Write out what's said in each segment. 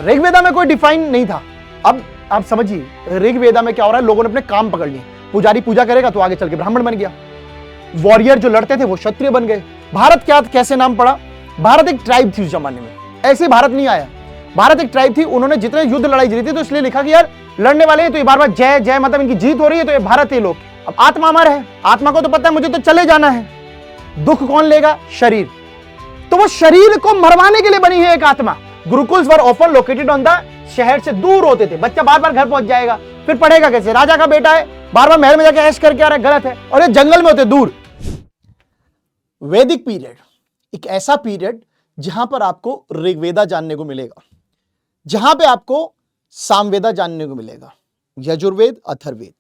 ऋग्वेदा में कोई डिफाइन नहीं था। अब आप समझिए ऋग्वेदा में क्या हो रहा है, लोगों ने अपने काम पकड़ लिए। पुजारी पूजा करेगा तो आगे चल के ब्राह्मण बन गया, वॉरियर जो लड़ते थे वो क्षत्रिय बन गए। भारत क्या कैसे नाम पड़ा? भारत एक ट्राइब थी उस जमाने में, ऐसे भारत नहीं आया। भारत एक ट्राइब थी, उन्होंने जितने युद्ध लड़ाई जीती तो इसलिए लिखा कि यार लड़ने वाले हैं तो ये बार बार जय जय, मतलब इनकी जीत हो रही है तो ये भारत है लोग। अब आत्मा अमर है, आत्मा को तो पता है मुझे तो चले जाना है, दुख कौन लेगा? शरीर। तो वो शरीर को मरवाने के लिए बनी है एक आत्मा। Gurukuls were often located on the, शहर से दूर होते थे, बच्चा बार बार घर पहुंच जाएगा, फिर पढ़ेगा कैसे? राजा का बेटा है, बार बार महल में जाके ऐश करके आ रहा है, गलत है। और ये जंगल में होते दूर। वैदिक पीरियड एक ऐसा पीरियड जहां पर आपको ऋग्वेदा जानने को मिलेगा, जहां पे आपको सामवेदा जानने को मिलेगा, यजुर्वेद, अथर्ववेद।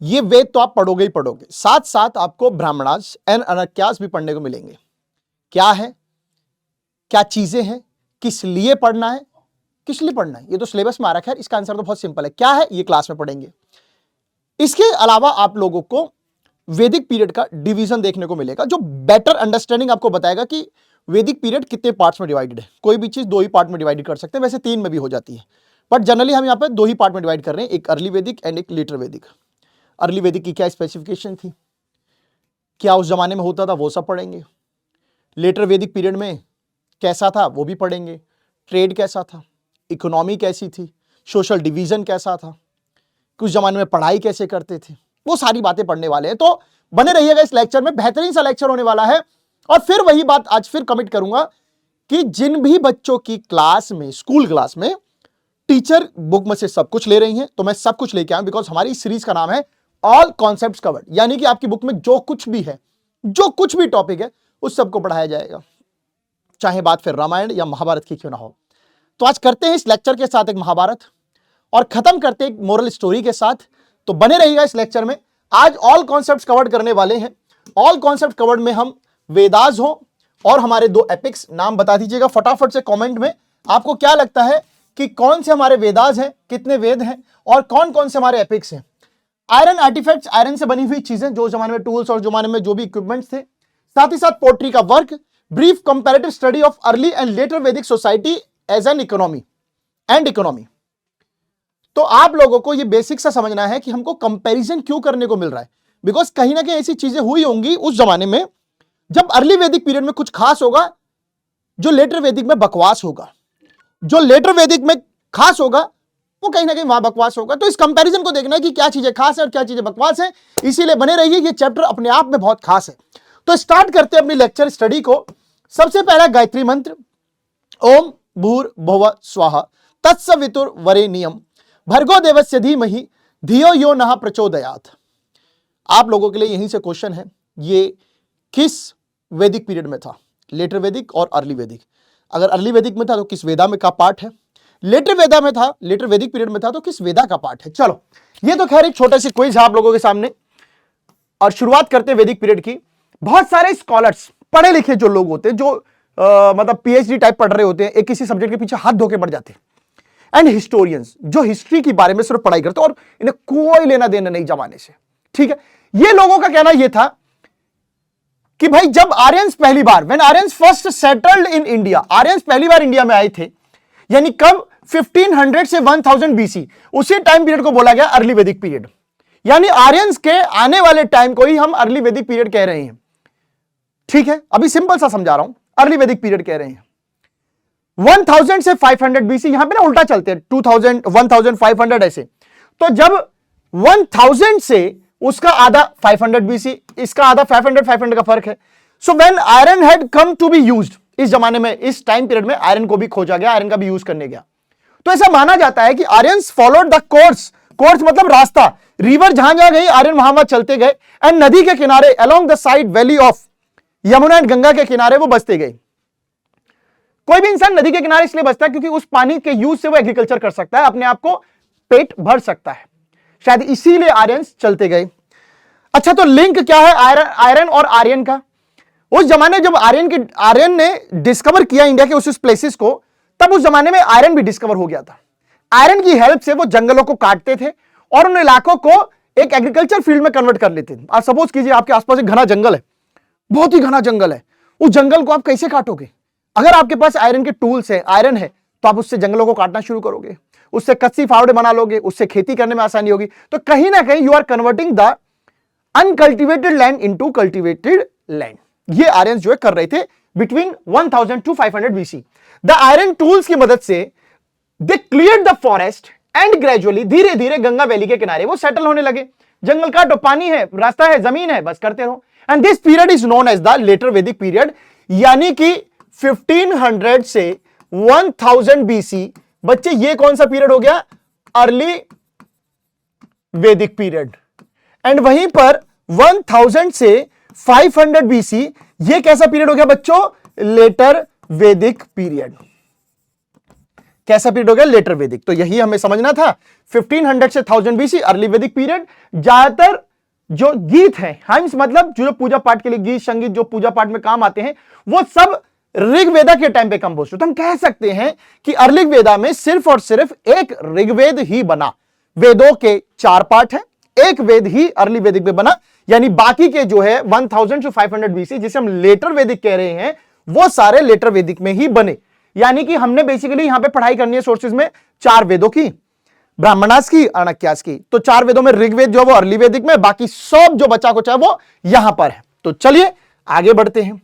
ये वेद तो आप पढ़ोगे ही पढ़ोगे, साथ साथ आपको ब्राह्मणास एंड अनक्यास भी पढ़ने को मिलेंगे। क्या है, क्या चीजें हैं, किस लिए पढ़ना है, किस लिए पढ़ना है, ये तो सिलेबस में आ रखा है। इसका आंसर तो बहुत सिंपल है, क्या है ये क्लास में पढ़ेंगे। इसके अलावा आप लोगों को वैदिक पीरियड का डिवीजन देखने को मिलेगा, जो बेटर अंडरस्टैंडिंग आपको बताएगा कि वैदिक पीरियड कितने पार्ट्स में डिवाइडेड है। कोई भी चीज दो ही पार्ट में डिवाइड कर सकते हैं, वैसे तीन में भी हो जाती है, बट जनरली हम यहाँ पे दो ही पार्ट में डिवाइड कर रहे हैं, एक अर्ली वैदिक एंड एक लेटर वैदिक। अर्ली वैदिक की क्या स्पेसिफिकेशन थी, क्या उस जमाने में होता था, वो सब पढ़ेंगे। लेटर वैदिक पीरियड में कैसा था वो भी पढ़ेंगे। ट्रेड कैसा था, इकोनॉमी कैसी थी, सोशल डिवीजन कैसा था, कुछ जमाने में पढ़ाई कैसे करते थे, वो सारी बातें पढ़ने वाले हैं। तो बने रहिएगा इस लेक्चर में, बेहतरीन सा लेक्चर होने वाला है। और फिर वही बात आज फिर कमिट करूंगा कि जिन भी बच्चों की क्लास में, स्कूल क्लास में टीचर बुक में से सब कुछ ले रही हैं, तो मैं सब कुछ लेके आऊं, बिकॉज हमारी सीरीज का नाम है ऑल कॉन्सेप्ट्स कवर्ड, यानी कि आपकी बुक में जो कुछ भी है, जो कुछ भी टॉपिक है, उस सबको पढ़ाया जाएगा, चाहे बात फिर रामायण या महाभारत की क्यों ना हो। तो आज करते हैं इस लेक्चर के साथ एक महाभारत और खत्म करते हैं एक मोरल स्टोरी के साथ। तो बने रहिएगा इस लेक्चर में। आज ऑल कॉन्सेप्ट्स कवर्ड करने वाले हैं। ऑल कॉन्सेप्ट कवर्ड में हम वेदास हो और हमारे दो एपिक्स, नाम बता दीजिएगा फटाफट से कमेंट में। आपको क्या लगता है कि कौन से हमारे वेदास हैं, कितने वेद हैं, और कौन कौन से हमारे एपिक्स हैं। आयरन आर्टिफैक्ट्स, आयरन से बनी हुई चीजें, जो जमाने में टूल्स और जमाने में जो भी इक्विपमेंट्स थे, साथ ही साथ पोट्री का work, brief comparative study of early and later Vedic society as an economy and economy. तो आप लोगों को ये बेसिक सा समझना है कि हमको कंपैरिजन क्यों करने को मिल रहा है, बिकॉज कहीं ना कहीं ऐसी चीजें हुई होंगी उस जमाने में जब अर्ली वैदिक पीरियड में कुछ खास होगा, जो लेटर वैदिक में बकवास होगा, जो लेटर वैदिक में खास होगा वो कहीं ना कहीं वहां बकवास होगा। तो इस कंपैरिजन को देखना है कि क्या चीजें खास है और क्या चीजें बकवास है, इसीलिए बने रहिए, ये चैप्टर अपने आप में बहुत खास है। तो स्टार्ट करते हैं अपनी लेक्चर स्टडी को। सबसे पहला गायत्री मंत्र, ओम भूर्भुवः स्वाहा तत्सवितुर्वरेण्यम भर्गो देवस्य धीमहि धियो यो नः प्रचोदयात्। आप लोगों के लिए यहीं से क्वेश्चन है, ये किस वैदिक पीरियड में था, लेटर वैदिक और अर्ली वैदिक। अगर अर्ली वैदिक में था तो किस वेदा में का पार्ट है, लेटर वेदा में था, लेटर वैदिक पीरियड में था तो किस वेदा का पार्ट है। चलो ये तो खैर एक छोटे से क्विज है आप लोगों के सामने, और शुरुआत करते हैं वैदिक पीरियड की। बहुत सारे स्कॉलर्स, पढ़े लिखे जो लोग होते हैं, जो मतलब पीएचडी टाइप पढ़ रहे होते हैं, एक किसी सब्जेक्ट के पीछे हाथ धो के पड़ जाते हैं, एंड हिस्टोरियंस जो हिस्ट्री के बारे में सिर्फ पढ़ाई करते हैं और इन्हें कोई लेना देना नहीं जमाने से, ठीक है। ये लोगों का कहना यह था कि भाई जब आर्यंस पहली बार, when Aryans first settled in India, Aryans पहली बार इंडिया में आए थे, यानी कब, 1500 से 1000 बीसी, उसी टाइम पीरियड को बोला गया अर्ली वैदिक पीरियड। यानी आर्यंस के आने वाले टाइम को ही हम अर्ली वैदिक पीरियड कह रहे हैं, ठीक है। अभी सिंपल सा समझा रहा हूं, अर्ली वैदिक पीरियड कह रहे हैं। 1000 से 500 बीसी, यहां पे ना उल्टा चलते हैं, 2000 1500 ऐसे। तो जब 1000 से उसका आधा 500 बीसी, इसका आधा 500 का फर्क है। So when iron had come to be used, इस जमाने में, इस टाइम पीरियड में आयरन को भी खोजा गया, आयरन का भी यूज करने गया। तो ऐसा माना जाता है कि Aryans followed the course, course मतलब रास्ता, रिवर जहां जहां गई आर्यन वहां वहां चलते गए, एंड नदी के किनारे along the side valley of Yamuna and Ganga के किनारे वो बसते गए। कोई भी इंसान नदी के किनारे इसलिए बसता है क्योंकि उस पानी के यूज से वो एग्रीकल्चर कर सकता है, अपने आप को पेट भर सकता है, शायद इसीलिए आर्यंस चलते गए। अच्छा, तो लिंक क्या है आयरन और आर्यन का? उस जमाने जब आर्यन ने डिस्कवर किया इंडिया के उस प्लेसेस को, तब उस जमाने में आयरन भी डिस्कवर हो गया था। आयरन की हेल्प से वो जंगलों को काटते थे और उन इलाकों को एक एग्रीकल्चर फील्ड में कन्वर्ट कर लेते थे। आप सपोज कीजिए आपके आसपास एक घना जंगल है, बहुत ही घना जंगल है, उस जंगल को आप कैसे काटोगे? अगर आपके पास आयरन के टूल्स है, आयरन है, तो आप उससे जंगलों को काटना शुरू करोगे, उससे कच्ची फावड़े बना लोगे, उससे खेती करने में आसानी होगी। तो कहीं ना कहीं you are converting the uncultivated land into cultivated land. ये आर्यंस जो है कर रहे थे between 1000 to 500 BC. The iron tools की मदद से they cleared the forest and gradually, धीरे धीरे गंगा वैली के किनारे वो सेटल होने लगे। जंगल काटो, पानी है, रास्ता है, जमीन है, बस करते रहो। And this period is known as the later Vedic period, यानी कि 1500 से 1000 बीसी। बच्चे ये कौन सा पीरियड हो गया? Early Vedic period. एंड वहीं पर 1000 से 500 बीसी ये कैसा पीरियड हो गया बच्चों? Letter Vedic period. कैसा पीरियड हो गया? लेटर वैदिक। तो यही हमें समझना था। 1500 से 1000 बीसी अर्ली वैदिक पीरियड। ज्यादातर जो गीत है, हाइम्स मतलब जो पूजा पाठ के लिए गीत संगीत जो पूजा पाठ में काम आते हैं, वो सब ऋग्वेदा के टाइम पे कंपोज। तो हम कह सकते हैं कि अर्ली वेदा में सिर्फ और सिर्फ एक ऋग्वेद ही बना। वेदों के 4 पार्ट हैं, एक वेद ही अर्ली वैदिक में बना, यानी बाकी के जो है 1000 टू 500 बीसी जिसे हम लेटर वैदिक कह रहे हैं, वो सारे लेटर वैदिक में ही बने। यानी कि हमने बेसिकली यहां पे पढ़ाई करनी है सोर्सेज में 4 वेदों की, ब्राह्मणास की, अरण्यकास की। तो 4 वेदों में ऋग्वेद जो है वो अर्ली वैदिक में, बाकी सब जो बचा कुछ है वो यहां पर है। तो चलिए आगे बढ़ते हैं,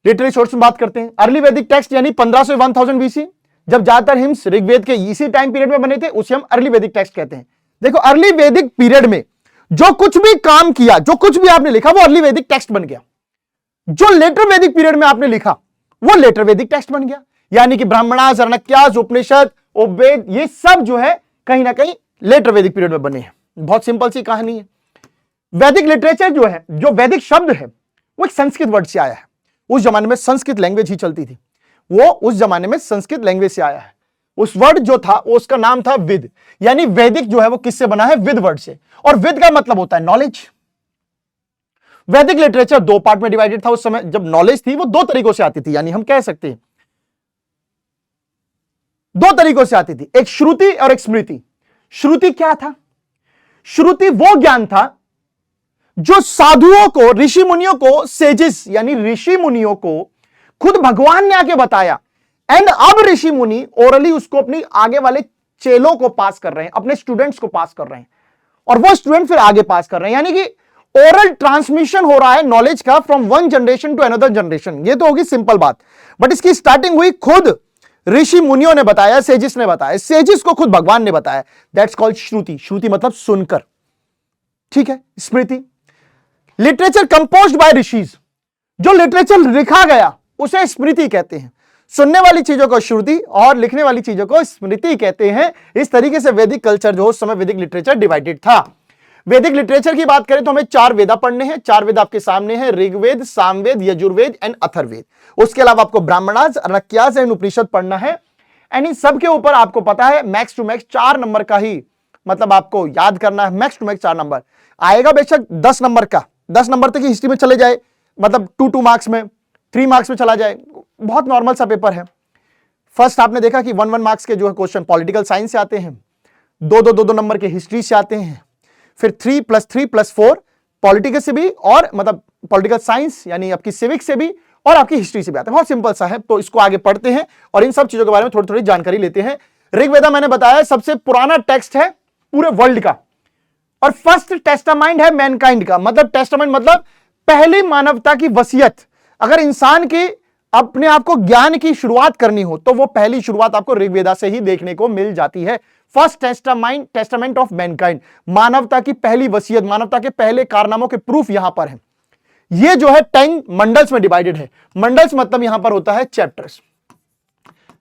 लिटरेरी सोर्स में बात करते हैं। अर्ली वैदिक टेक्स्ट यानी 1500 से 1000 बीसी, जब ज्यादातर हिम्स ऋग्वेद के इसी टाइम पीरियड में बने थे, उसे हम अर्ली वैदिक टेक्स्ट कहते हैं। देखो अर्ली वैदिक पीरियड में जो कुछ भी काम किया, जो कुछ भी आपने लिखा, वो अर्ली वैदिक टेक्स्ट बन गया। जो लेटर वैदिक पीरियड में आपने लिखा वो लेटर वैदिक टेक्स्ट बन गया। यानी कि ब्राह्मणास, अरण्यकास, उपनिषद, उपवेद, ये सब जो है कहीं ना कहीं लेटर वैदिक पीरियड में बने हैं। बहुत सिंपल सी कहानी है। वैदिक लिटरेचर जो है, जो वैदिक शब्द है, वो एक संस्कृत वर्ड से आया है। उस जमाने में संस्कृत लैंग्वेज ही चलती थी, वो उस जमाने में संस्कृत लैंग्वेज से आया है। उस वर्ड जो था उसका नाम था विद, यानी वैदिक जो है वो किससे बना है? विद वर्ड से। और विद का मतलब होता है नॉलेज। वैदिक लिटरेचर 2 पार्ट में डिवाइडेड था। उस समय जब नॉलेज थी वो 2 तरीकों से आती थी, यानी हम कह सकते हैं 2 तरीकों से आती थी, एक श्रुति और एक स्मृति। श्रुति क्या था? श्रुति वो ज्ञान था जो साधुओं को, ऋषि मुनियों को, सेजिस यानी ऋषि मुनियों को खुद भगवान ने आके बताया। एंड अब ऋषि मुनि ओरली उसको अपनी आगे वाले चेलों को पास कर रहे हैं, अपने स्टूडेंट्स को पास कर रहे हैं, और वो स्टूडेंट फिर आगे पास कर रहे हैं। यानी कि ओरल ट्रांसमिशन हो रहा है नॉलेज का from one generation to another generation. ये तो होगी सिंपल बात, बट इसकी स्टार्टिंग हुई खुद ऋषि मुनियों ने बताया, सेजिस ने बताया, सेजिस को खुद भगवान ने बताया। दैट्स कॉल्ड श्रुति। श्रुति मतलब सुनकर, ठीक है। स्मृति, लिटरेचर कंपोज्ड बाय ऋषिज, जो लिटरेचर लिखा गया उसे स्मृति कहते हैं। सुनने वाली चीजों को श्रुति और लिखने वाली चीजों को स्मृति कहते हैं। इस तरीके से वैदिक कल्चर जो उस समय वैदिक लिटरेचर डिवाइडेड था। वैदिक लिटरेचर की बात करें तो हमें 4 वेदा पढ़ने हैं। 4 वेद आपके सामने हैं, ऋग्वेद, सामवेद, यजुर्वेद एंड अथर्ववेद। उसके अलावा आपको ब्राह्मणास, अरण्यकास एंड उपनिषद पढ़ना है। एंड इन सब के ऊपर आपको पता है मैक्स टू मैक्स 4 नंबर का ही मतलब आपको याद करना है। मैक्स टू मैक्स 4 नंबर आएगा, बेशक 10 नंबर का, 10 नंबर तक की हिस्ट्री में चले जाए, मतलब 2 मार्क्स में, 3 मार्क्स में चला जाए, बहुत नॉर्मल सा पेपर है। फर्स्ट आपने देखा कि 1 मार्क्स के जो है क्वेश्चन पॉलिटिकल साइंस से आते हैं, 2 नंबर के हिस्ट्री से आते हैं, फिर 3 + 3 + 4 पॉलिटिकल से भी, और मतलब पॉलिटिकल साइंस यानी आपकी सिविक्स से भी और आपकी हिस्ट्री से भी आते हैं। बहुत सिंपल सा है, तो इसको आगे पढ़ते हैं और इन सब चीजों के बारे में थोड़ी थोड़ी जानकारी लेते हैं। ऋग्वेदा मैंने बताया सबसे पुराना टेक्स्ट है पूरे वर्ल्ड का, और फर्स्ट टेस्टामेंट है मैनकाइंड का। मतलब टेस्टामेंट मतलब पहली मानवता की वसीयत। अगर इंसान की अपने आप को ज्ञान की शुरुआत करनी हो तो वो पहली शुरुआत आपको ऋग्वेदा से ही देखने को मिल जाती है। फर्स्ट टेस्टामेंट ऑफ मैनकाइंड, मानवता की पहली वसीयत, मानवता के पहले कारनामों के प्रूफ यहां पर है। ये जो है 10 मंडल्स में डिवाइडेड है। मंडल्स मतलब यहां पर होता है चैप्टर्स।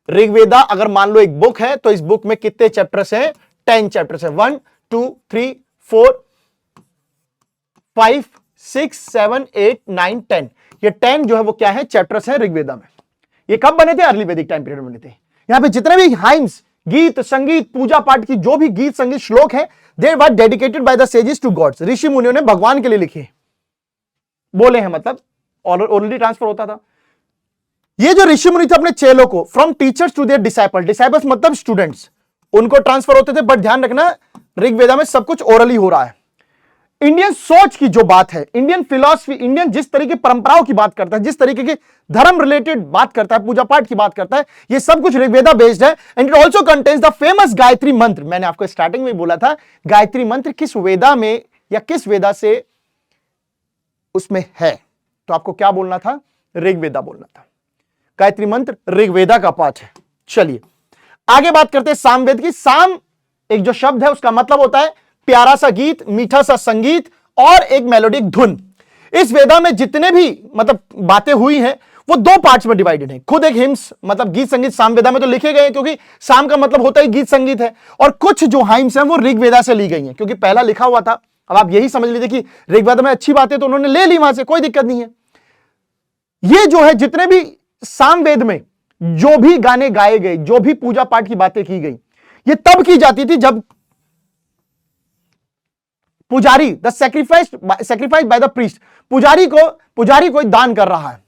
ऋग्वेदा अगर मान लो एक बुक है तो इस बुक में कितने चैप्टर्स हैं? 10 चैप्टर्स है। 1 2 3 4 5 6 7 8 9 10। ये 10 जो है वो क्या है? चैप्टर्स है ऋग्वेदा में। ये कब बने थे? अर्ली वैदिक टाइम पीरियड में बने थे। यहां पे जितने भी हाइम्स, गीत संगीत, पूजा पाठ की जो भी गीत संगीत श्लोक है, they were dedicated by the sages to gods. ऋषि मुनियों ने भगवान के लिए लिखे बोले हैं, मतलब ऑलरेडी ट्रांसफर होता था। ये जो ऋषि मुनि थे अपने चेलों को from teachers to their disciple, disciples मतलब स्टूडेंट्स, उनको ट्रांसफर होते थे। बट ध्यान रखना ऋग्वेदा में सब कुछ ओरली हो रहा है। इंडियन सोच की जो बात है, इंडियन फिलॉसफी, इंडियन जिस तरीके परंपराओं की बात करता है, जिस तरीके की धर्म रिलेटेड बात करता है, पूजा पाठ की बात करता है, ये सब कुछ ऋग्वेदा बेस्ड है। And it also contains the famous Gayatri मंत्र। मैंने आपको स्टार्टिंग में बोला था गायत्री मंत्र किस वेदा में या किस वेदा से उसमें है, तो आपको क्या बोलना था? ऋग्वेदा बोलना था। गायत्री मंत्र ऋग्वेदा का पाठ है। चलिए आगे बात करते हैं सामवेद की। साम एक जो शब्द है उसका मतलब होता है प्यारा सा गीत, मीठा सा संगीत और एक मेलोडिक धुन। इस वेदा में जितने भी मतलब बातें हुई हैं वो दो पार्ट्स में डिवाइडेड है। खुद एक हिम्स मतलब गीत संगीत सामवेदा में तो लिखे गए हैं, क्योंकि साम का मतलब होता है गीत संगीत है, और कुछ जो हाइम्स हैं वो ऋग्वेदा से ली गई हैं, क्योंकि पहला लिखा हुआ था। अब आप यही समझ लीजिए कि ऋग्वेदा में अच्छी बातें तो उन्होंने ले ली वहां से, कोई दिक्कत नहीं है। ये जो है जितने भी सामवेद में जो भी गाने गाए गए, जो भी पूजा पाठ की बातें की गई, ये तब की जाती थी जब पुजारी the sacrifice by the priest, पुजारी कोई दान कर रहा है।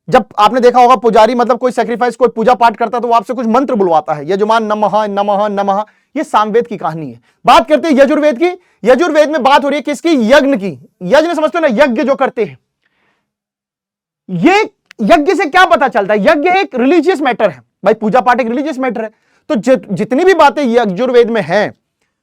जब आपने देखा होगा पुजारी मतलब कोई सेक्रीफाइस, कोई पूजा पाठ करता तो वो आपसे कुछ मंत्र बुलवाता है, यजमान नमः नमः नमः। ये सामवेद की कहानी है। बात करते हैं यजुर्वेद की। यजुर्वेद में बात हो रही है किसकी? यज्ञ की। यज्ञ समझते हो ना, यज्ञ जो करते हैं। ये यज्ञ से क्या पता चलता है? यज्ञ एक रिलीजियस मैटर है भाई, पूजा पाठ एक रिलीजियस मैटर है। तो जितनी भी बातें यजुर्वेद में हैं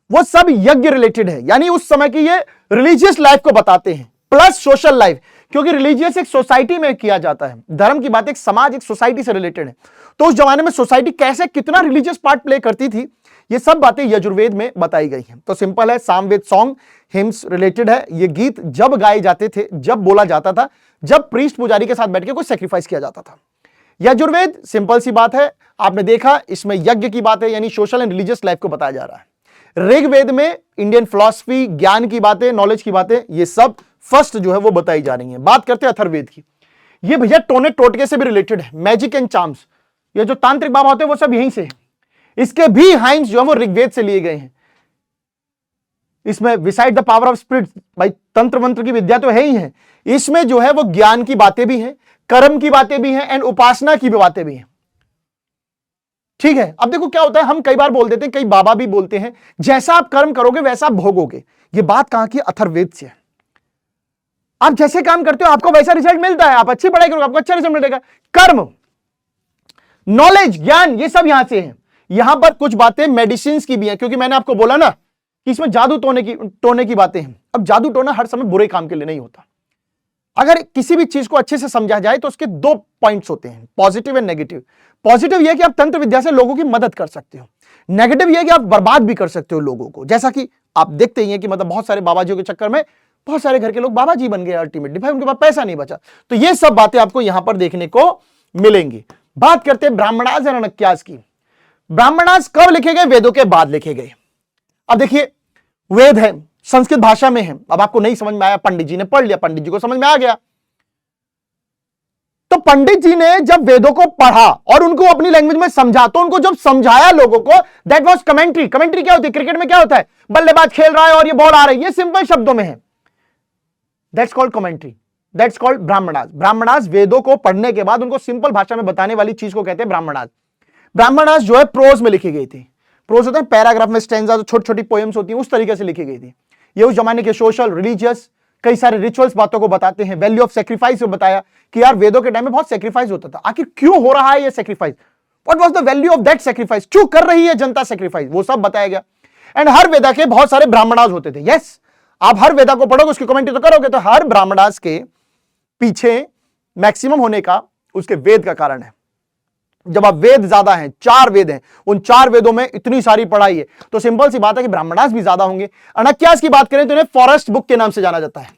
वो सब यज्ञ रिलेटेड है, यानी उस समय की ये रिलीजियस लाइफ को बताते हैं, प्लस सोशल लाइफ, क्योंकि रिलीजियस एक सोसाइटी में किया जाता है। धर्म की बात एक समाज, एक सोसाइटी से रिलेटेड है। तो उस जमाने में सोसाइटी कैसे कितना रिलीजियस पार्ट प्ले करती थी, ये सब बातें यजुर्वेद में बताई गई हैं। तो सिंपल है, सामवेद सॉन्ग हिम्स रिलेटेड है। ये गीत जब गाए जाते थे, जब बोला जाता था, जब प्रीस्ट पुजारी के साथ बैठ के कोई सेक्रीफाइस किया जाता था। यजुर्वेद सिंपल सी बात है, आपने देखा इसमें यज्ञ की बात है, यानी सोशल एंड रिलीजियस लाइफ को बताया जा रहा है। ऋग्वेद में इंडियन फिलॉसफी, ज्ञान की बातें, नॉलेज की बातें, ये सब फर्स्ट जो है वो बताई जा रही हैं। बात करते हैं अथर्ववेद की। ये भैया टोने टोटके से भी रिलेटेड है, मैजिक एंड चार्म्स। ये जो तांत्रिक बाबा होते हैं वो सब यहीं से है। इसके भी हाइम्स जो है वो ऋग्वेद से लिए गए हैं। इसमें विसाइड द पावर ऑफ स्पिरिट, भाई तंत्र मंत्र की विद्या तो है ही है, इसमें जो है वो ज्ञान की बातें भी हैं, कर्म की बातें भी हैं एंड उपासना की भी बातें भी हैं। ठीक है, अब देखो क्या होता है, हम कई बार बोल देते हैं, कई बाबा भी बोलते हैं जैसा आप कर्म करोगे वैसा आप भोगोगे। ये बात कहां की? अथर्ववेद से है। आप जैसे काम करते हो आपको वैसा रिजल्ट मिलता है। आप अच्छी पढ़ाई करोगे आपको अच्छा रिजल्ट मिलेगा। कर्म, नॉलेज, ज्ञान, ये सब यहां से है। यहां पर कुछ बातें मेडिसिन की भी हैं, क्योंकि मैंने आपको बोला ना कि इसमें जादू टोने की बातें हैं। अब जादू टोना हर समय बुरे काम के लिए नहीं होता। अगर किसी भी चीज को अच्छे से समझा जाए तो उसके दो पॉइंट्स होते हैं, पॉजिटिव एंड नेगेटिव। पॉजिटिव यह कि आप तंत्र विद्या से लोगों की मदद कर सकते हो, नेगेटिव यह कि आप बर्बाद भी कर सकते हो लोगों को। जैसा कि आप देखते ही हैं कि मतलब बहुत सारे बाबाजियों के चक्कर में बहुत सारे घर के लोग बाबा जी बन गए अल्टीमेटली, भाई उनके पास पैसा नहीं बचा। तो ये सब बातें आपको यहां पर देखने को मिलेंगी। बात करते हैं ब्राह्मणास और अनक्यास की। ब्राह्मणास कब लिखे गए? वेदों के बाद लिखे गए। अब देखिए वेद है, संस्कृत भाषा में है। अब आपको नहीं समझ में आया, पंडित जी ने पढ़ लिया, पंडित जी को समझ में आ गया। तो पंडित जी ने जब वेदों को पढ़ा और उनको अपनी लैंग्वेज में समझा, तो उनको जब समझाया लोगों को, दैट वाज कमेंट्री। कमेंट्री क्या होती है? क्रिकेट में क्या होता है? बल्लेबाज खेल रहा है और ये बॉल आ रही है, सिंपल शब्दों में है, that's called commentary, that's called Brahmanas. Brahmanas वेदों को पढ़ने के बाद उनको सिंपल भाषा में बताने वाली चीज को कहते हैं ब्राह्मणास। ब्राह्मणास जो है प्रोज में लिखी गई थी। प्रोज होता है पैराग्राफ में स्टैंजा, जो छोटी छोटी पोएम्स होती हैं, उस तरीके से लिखी गई थी। ये उस जमाने के सोशल, रिलीजियस, कई सारे रिचुअल्स बातों को बताते हैं। वैल्यू ऑफ सेक्रीफाइस को बताया कि यार वेदों के टाइम में बहुत सेक्रीफाइस होता था, आखिर क्यों हो रहा है ये sacrifice, what was the value of that sacrifice, क्यों कर रही है जनता सेक्रीफाइस, वो सब बताया गया। एंड हर वेदा के बहुत सारे ब्राह्मणास होते थे। यस, आप हर वेदा को पढ़ोगे, उसकी कमेंट्री तो करोगे, तो हर ब्राह्मणास के पीछे मैक्सिमम होने का उसके वेद का कारण है। जब आप वेद ज्यादा हैं, 4 वेद हैं, उन 4 वेदों में इतनी सारी पढ़ाई है, तो सिंपल सी बात है कि ब्राह्मणास भी ज्यादा होंगे। अनक्यास की बात करें तो इन्हें फॉरेस्ट बुक के नाम से जाना जाता है।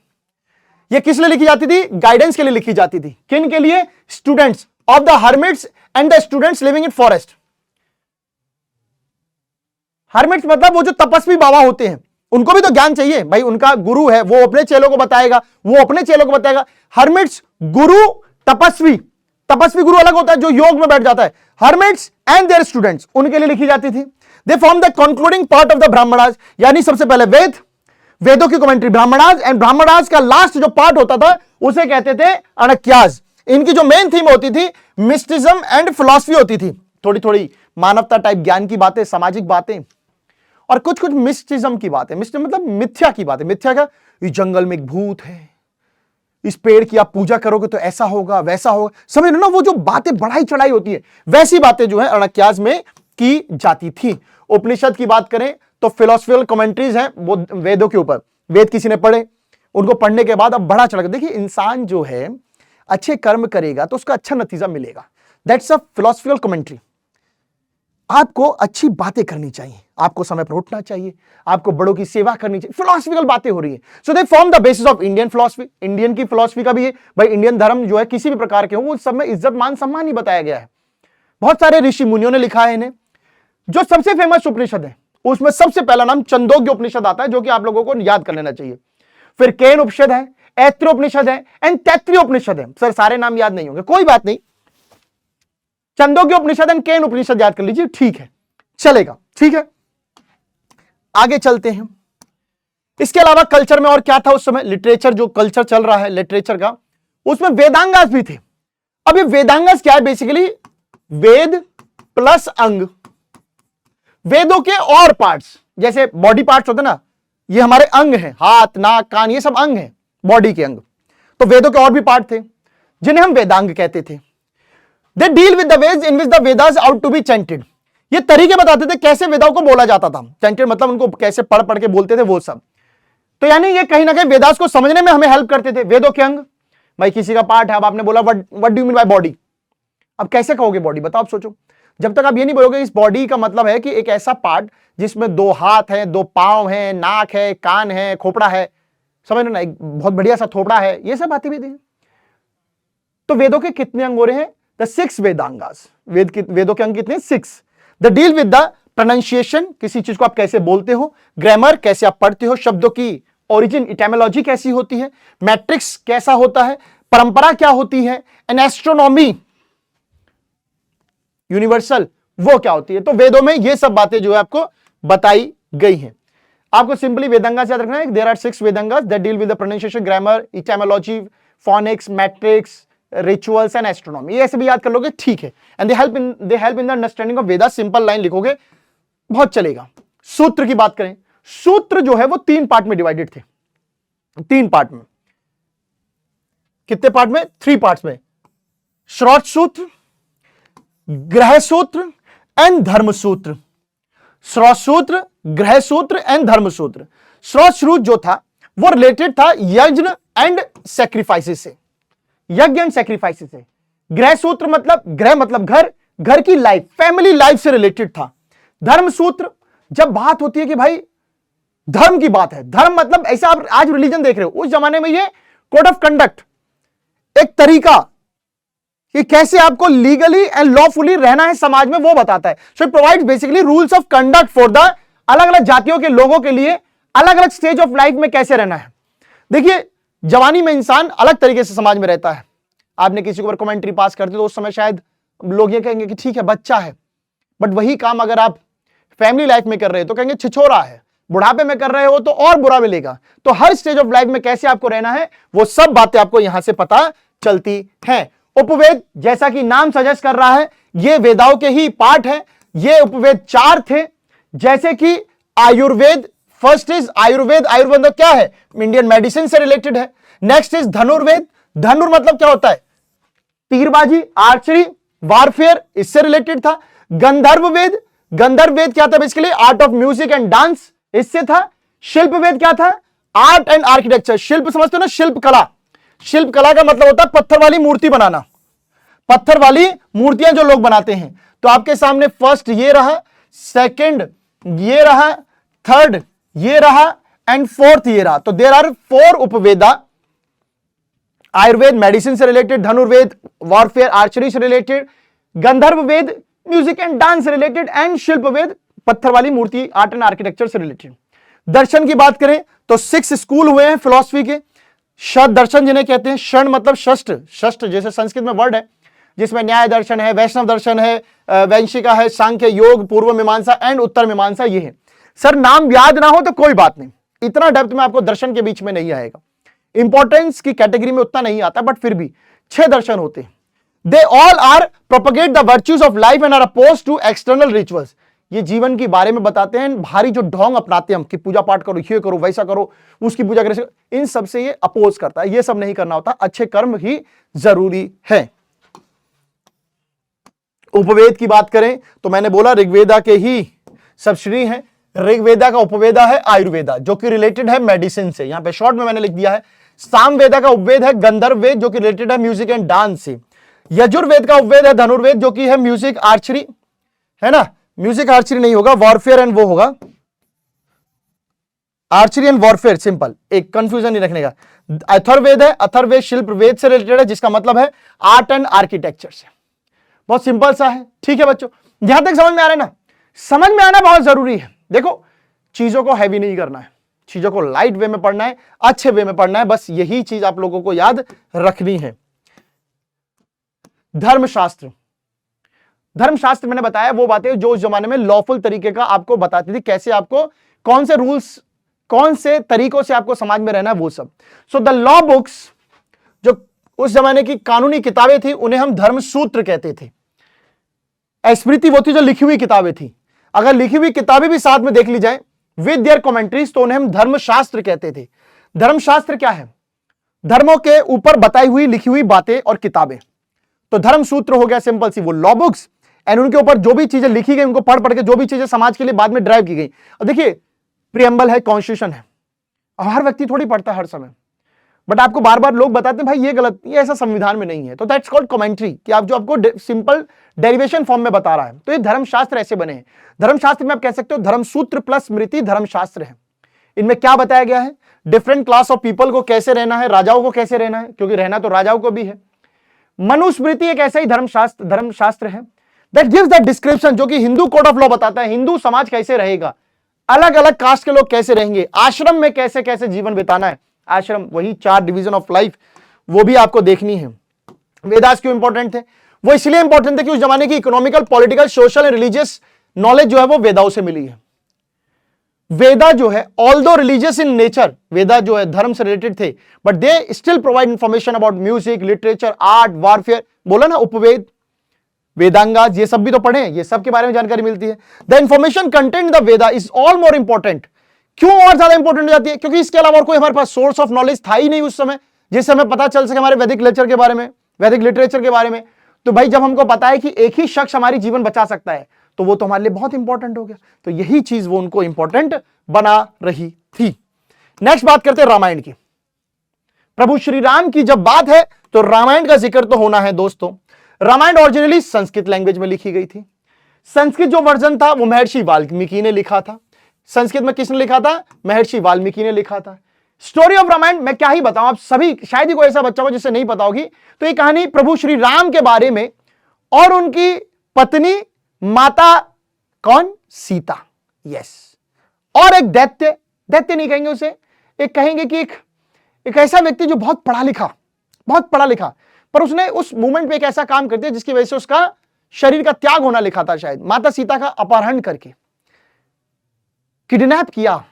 ये किस लिए लिखी जाती थी? गाइडेंस के लिए लिखी जाती थी। किन के लिए? Students of the hermits and the students living in forest. Hermits मतलब वो जो तपस्वी बाबा होते हैं, उनको भी तो ज्ञान चाहिए भाई, उनका गुरु है, वो अपने चेलों को बताएगा, वो अपने चेलों को बताएगा। हर्मिट्स गुरु, तपस्वी, तपस्वी गुरु अलग होता है जो योग में बैठ जाता है। हर्मिट्स एंड देयर स्टूडेंट्स, उनके लिए लिखी जाती थी। दे form the concluding part of the Brahmanas, यानी सबसे पहले वेद, वेदों की कमेंट्री ब्राह्मणास, एंड ब्राह्मणास का लास्ट जो पार्ट होता था उसे कहते थे अनक्यास। इनकी जो मेन थीम होती थी मिस्टिज्म एंड फिलॉसफी होती थी, थोड़ी थोड़ी मानवता टाइप ज्ञान की बातें, सामाजिक बातें, और कुछ कुछ मिस्टिज्म की बात है। मिस्ट मतलब मिथ्या की बात है। मिथ्या क्या? इस जंगल में एक भूत है, इस पेड़ की आप पूजा करोगे तो ऐसा होगा वैसा होगा, समझ लो ना, वो जो बातें बढ़ाई चढ़ाई होती है, वैसी बातें जो है अरण्यकाज में की जाती थी। उपनिषद की बात करें तो फिलोसफिकल कमेंट्रीज हैं वो वेदों के ऊपर। वेद किसी ने पढ़े, उनको पढ़ने के बाद अब बढ़ा चढ़ के देखिए, इंसान जो है अच्छे कर्म करेगा तो उसका अच्छा नतीजा मिलेगा। That's a philosophical commentary. आपको अच्छी बातें करनी चाहिए, आपको समय पर उठना चाहिए, आपको बड़ों की सेवा करनी चाहिए, फिलोसफिकल बातें हो रही है। So they form the basis of Indian philosophy. Indian की फिलोसफी का भी है भाई, इंडियन धर्म जो है किसी भी प्रकार के हो, वो सब में इज्जत मान सम्मान ही बताया गया है। बहुत सारे ऋषि मुनियों ने लिखा है इन्हें। जो सबसे फेमस उपनिषद है उसमें सबसे पहला नाम छंदोग्य उपनिषद आता है, जो कि आप लोगों को याद कर लेना चाहिए। फिर केन उपनिषद है, ऐत्रेय उपनिषद है एंड तैत्तिरीय उपनिषद है। सर सारे नाम याद नहीं होंगे, कोई बात नहीं, छंदोग्य उपनिषद एंड केन उपनिषद याद कर लीजिए, ठीक है, चलेगा, ठीक है। आगे चलते हैं। इसके अलावा कल्चर में और क्या था उस समय? लिटरेचर, जो कल्चर चल रहा है लिटरेचर का, उसमें वेदांगास भी थे। अब ये वेदांगास क्या है? बेसिकली वेद प्लस अंग, वेदों के और पार्ट्स, जैसे बॉडी पार्ट्स होते ना, ये हमारे अंग हैं, हाथ नाक कान, ये सब अंग हैं, बॉडी के अंग। तो वेदों के और भी पार्ट थे जिन्हें हम वेदांग कहते थे। They deal with the ways in which the Vedas ought to be chanted. ये तरीके बताते थे कैसे वेदाओं को बोला जाता था। चैंटेड मतलब उनको कैसे पढ़ पढ़ के बोलते थे वो सब। तो यानी ये कहीं ना कहीं वेदास को समझने में हमें हेल्प करते थे। वेदों के अंग भाई किसी का पार्ट है, अब आपने बोला what do you mean by body, अब कैसे कहोगे बॉडी? बताओ, आप सोचो। जब तक आप ये नहीं बोलोगे इस बॉडी का मतलब है कि एक ऐसा पार्ट जिसमें 2 हाथ हैं, 2 पांव हैं, नाक है, कान है, खोपड़ा है, समझ लो ना, एक बहुत बढ़िया सा थोपड़ा है, ये सब बातें भी दी। तो वेदों के कितने अंग हो रहे हैं? द 6 वेदांगास। वेदों के अंग कितने? 6। The deal with the pronunciation, किसी चीज को आप कैसे बोलते हो, ग्रामर कैसे आप पढ़ते हो, शब्दों की ओरिजिन इटामोलॉजी कैसी होती है, मैट्रिक्स कैसा होता है, परंपरा क्या होती है, एंड एस्ट्रोनॉमी यूनिवर्सल वो क्या होती है। तो वेदों में ये सब बातें जो है आपको बताई गई हैं। आपको सिंपली वेदांगास याद रखना है। There are 6 Vedangas that deal with the pronunciation, grammar, etymology, phonics, metrics, rituals and astronomy. ये ऐसे भी याद कर लोगे, ठीक है। And they help in the understanding of Veda. Simple line लिखोगे बहुत चलेगा। सूत्र की बात करें, सूत्र जो है वो 3 पार्ट में डिवाइडेड थे। 3 पार्ट में, कितने पार्ट में? 3 पार्ट्स में। श्रौत सूत्र, ग्रह सूत्र एंड धर्म सूत्र। श्रौत सूत्र, ग्रह सूत्र एंड धर्म सूत्र। श्रौत सूत्र जो था वो रिलेटेड था यज्ञ एंड सैक्रिफाइसेस से, यज्ञ एंड सैक्रिफाइसेस से। ग्रह सूत्र मतलब, ग्रह मतलब घर, घर की लाइफ, फैमिली लाइफ से रिलेटेड था। धर्म सूत्र, जब बात होती है कि भाई धर्म की बात है, धर्म मतलब ऐसा आप आज रिलीजन देख रहे हो, उस जमाने में ये कोड ऑफ कंडक्ट, एक तरीका कि कैसे आपको लीगली एंड लॉफुली रहना है समाज में, वो बताता है। So it provides basically rules of conduct for the अलग अलग जातियों के लोगों के लिए अलग अलग स्टेज ऑफ लाइफ में कैसे रहना है। देखिए जवानी में इंसान अलग तरीके से समाज में रहता है। आपने किसी के ऊपर कमेंट्री पास करते तो उस समय शायद लोग ये कहेंगे कि ठीक है बच्चा है, बट वही काम अगर आप फैमिली लाइफ में कर रहे हो तो कहेंगे छिछोरा है, बुढ़ापे में कर रहे हो तो और बुरा मिलेगा। तो हर स्टेज ऑफ लाइफ में कैसे आपको रहना है वो सब बातें आपको यहां से पता चलती हैं। उपवेद जैसा कि नाम सजेस्ट कर रहा है ये वेदाओं के ही पार्ट है। ये उपवेद 4 थे, जैसे कि आयुर्वेद। First is Ayurveda. आयुर्वेद तो क्या है? इंडियन मेडिसिन से रिलेटेड है। Next is Dhanurveda. धनुर मतलब क्या होता है? तीरबाजी, आर्चरी, वारफेयर, इससे रिलेटेड था। गंधर्व वेद, गंधर्व वेद क्या था? Basically art of music and dance, इससे था। शिल्प वेद क्या था? Art and architecture. शिल्प समझते हो ना, शिल्प कला। शिल्प कला का मतलब होता है पत्थर वाली मूर्ति बनाना, पत्थर वाली मूर्तियां जो लोग बनाते हैं। तो आपके सामने फर्स्ट ये रहा, सेकंड ये रहा, थर्ड ये रहा एंड फोर्थ ये रहा। तो देयर आर 4 उपवेदा। आयुर्वेद मेडिसिन से रिलेटेड, धनुर्वेद वॉरफेयर आर्चरी से related, Gandharva Veda music and dance से रिलेटेड एंड शिल्प वेद पत्थर वाली मूर्ति आर्ट एंड आर्किटेक्चर से रिलेटेड। दर्शन की बात करें तो 6 स्कूल हुए हैं फिलॉसफी के। षड दर्शन जिन्हें कहते हैं, षड मतलब षष्ठ, षष्ठ जैसे संस्कृत में वर्ड है, जिसमें न्याय दर्शन है, वैष्णव दर्शन है, वैंशिका है, सांख्य, योग, पूर्व मीमांसा एंड उत्तर मीमांसा, ये है। सर नाम याद ना हो तो कोई बात नहीं, इतना डेप्थ में आपको दर्शन के बीच में नहीं आएगा, इंपॉर्टेंस की कैटेगरी में उतना नहीं आता, बट फिर भी 6 दर्शन होते हैं। They all are propagate the virtues of life and are oppose to external rituals. ये जीवन के बारे में बताते हैं। भारी जो ढोंग अपनाते हैं हम कि पूजा पाठ करो, ये करो, वैसा करो, उसकी पूजा करो, इन सब से ये अपोज करता है। ये सब नहीं करना होता, अच्छे कर्म ही जरूरी है। उपवेद की बात करें तो मैंने बोला ऋग्वेदा के ही सबश्री हैं। ऋग्वेदा का उपवेदा है आयुर्वेदा, जो कि रिलेटेड है मेडिसिन से। यहां पे शॉर्ट में मैंने लिख दिया है। सामवेदा का उपवेद है गंधर्व वेद, जो कि रिलेटेड है म्यूजिक एंड डांस से। यजुर्वेद का उपवेद है धनुर्वेद, जो कि है म्यूजिक आर्चरी, है ना। म्यूजिक आर्चरी नहीं होगा, वॉरफेयर एंड वो होगा आर्चरी एंड वॉरफेयर, सिंपल, एक कंफ्यूजन नहीं रखने का। अथर्ववेद है, अथर्ववेद शिल्प वेद से रिलेटेड है, जिसका मतलब है आर्ट एंड आर्किटेक्चर से। बहुत सिंपल सा है, ठीक है बच्चों। यहां तक समझ में आ रहा है ना। समझ में आना बहुत जरूरी है। देखो, चीजों को हैवी नहीं करना है, चीजों को लाइट वे में पढ़ना है, अच्छे वे में पढ़ना है, बस यही चीज आप लोगों को याद रखनी है। धर्मशास्त्र, धर्मशास्त्र मैंने बताया वो बातें जो उस जमाने में लॉफुल तरीके का आपको बताती थी, कैसे आपको कौन से रूल्स, कौन से तरीकों से आपको समाज में रहना है, वो सब। सो द लॉ बुक्स, जो उस जमाने की कानूनी किताबें थी, उन्हें हम धर्म सूत्र कहते थे। स्मृति वो थी जो लिखी हुई किताबें थी। अगर लिखी हुई किताबें भी साथ में देख ली जाए विद देयर कमेंट्रीज, तो उन्हें हम धर्मशास्त्र कहते थे। धर्मशास्त्र क्या है? धर्मों के ऊपर बताई हुई लिखी हुई बातें और किताबें। तो धर्म सूत्र हो गया सिंपल सी वो लॉ बुक्स, एंड उनके ऊपर जो भी चीजें लिखी गई, उनको पढ़ पढ़ के जो भी चीजें समाज के लिए बाद में ड्राइव की गई। अब देखिए, प्रियम्बल है, कॉन्स्टिट्यूशन है, हर व्यक्ति थोड़ी पढ़ता है हर समय, बट आपको बार बार लोग बताते हैं भाई ये गलत, ये ऐसा संविधान में नहीं है, तो दैट्स कॉल्ड कमेंट्री, कि आप जो आपको सिंपल डेरिवेशन फॉर्म में बता रहा है। तो ये धर्मशास्त्र ऐसे बने हैं। धर्मशास्त्र में आप कह सकते हो धर्मसूत्र प्लस स्मृति धर्मशास्त्र है। इनमें क्या बताया गया है? डिफरेंट क्लास ऑफ पीपल को कैसे रहना है, राजाओं को कैसे रहना है, क्योंकि रहना तो राजाओं को भी है। मनुस्मृति एक ऐसा ही धर्मशास्त्र है दैट गिव्स द डिस्क्रिप्शन, जो कि हिंदू कोड ऑफ लॉ बताता है हिंदू समाज कैसे रहेगा, अलग अलग कास्ट के लोग कैसे रहेंगे, आश्रम में कैसे कैसे जीवन बिताना है। आश्रम वही 4 डिवीजन ऑफ लाइफ, वो भी आपको देखनी है। वेदास क्यों इंपॉर्टेंट थे? वो इसलिए इंपॉर्टेंट थे कि उस जमाने की economical, political, social and religious knowledge जो है वो वेदाओं से मिली है। वेदा जो है ऑल्दो रिलीजियस इन नेचर, वेदा जो है धर्म से रिलेटेड थे, but they still provide information about music, literature, art, warfare. बोला ना उपवेद, वेदांगाज, ये सब भी तो पढ़े, ये सब के बारे में जानकारी मिलती है। The information content the Veda is all more important. क्यों और ज्यादा इंपॉर्टेंट हो जाती है? क्योंकि इसके अलावा और कोई हमारे पास सोर्स ऑफ नॉलेज था ही नहीं उस समय, जिससे हमें पता चल सके हमारे वैदिक लेक्चर के बारे में, वैदिक लिटरेचर के बारे में। तो भाई जब हमको पता है कि एक ही शख्स हमारी जीवन बचा सकता है, तो वो तो हमारे लिए बहुत इंपॉर्टेंट हो गया। तो यही चीज वो उनको इंपॉर्टेंट बना रही थी। नेक्स्ट बात करते हैं रामायण की। प्रभु श्री राम की जब बात है तो रामायण का जिक्र तो होना है दोस्तों। रामायण ओरिजिनली संस्कृत लैंग्वेज में लिखी गई थी। संस्कृत जो वर्जन था वो महर्षि वाल्मीकि ने लिखा था। संस्कृत में किसने लिखा था? महर्षि वाल्मीकि ने लिखा था। स्टोरी ऑफ रामायण मैं क्या ही बताऊं, आप सभी, शायद ही कोई ऐसा बच्चा हो जिसे नहीं पता होगी। तो ये कहानी प्रभु श्री राम के बारे में और उनकी पत्नी माता कौन? सीता। यस। और एक दैत्य, दैत्य नहीं कहेंगे उसे, एक कहेंगे कि एक ऐसा व्यक्ति जो बहुत पढ़ा लिखा, पर उसने उस मूवमेंट पे एक ऐसा काम कर दिया जिसकी वजह से उसका शरीर का त्याग होना लिखा था। शायद माता सीता का अपहरण करके किडनैप किया।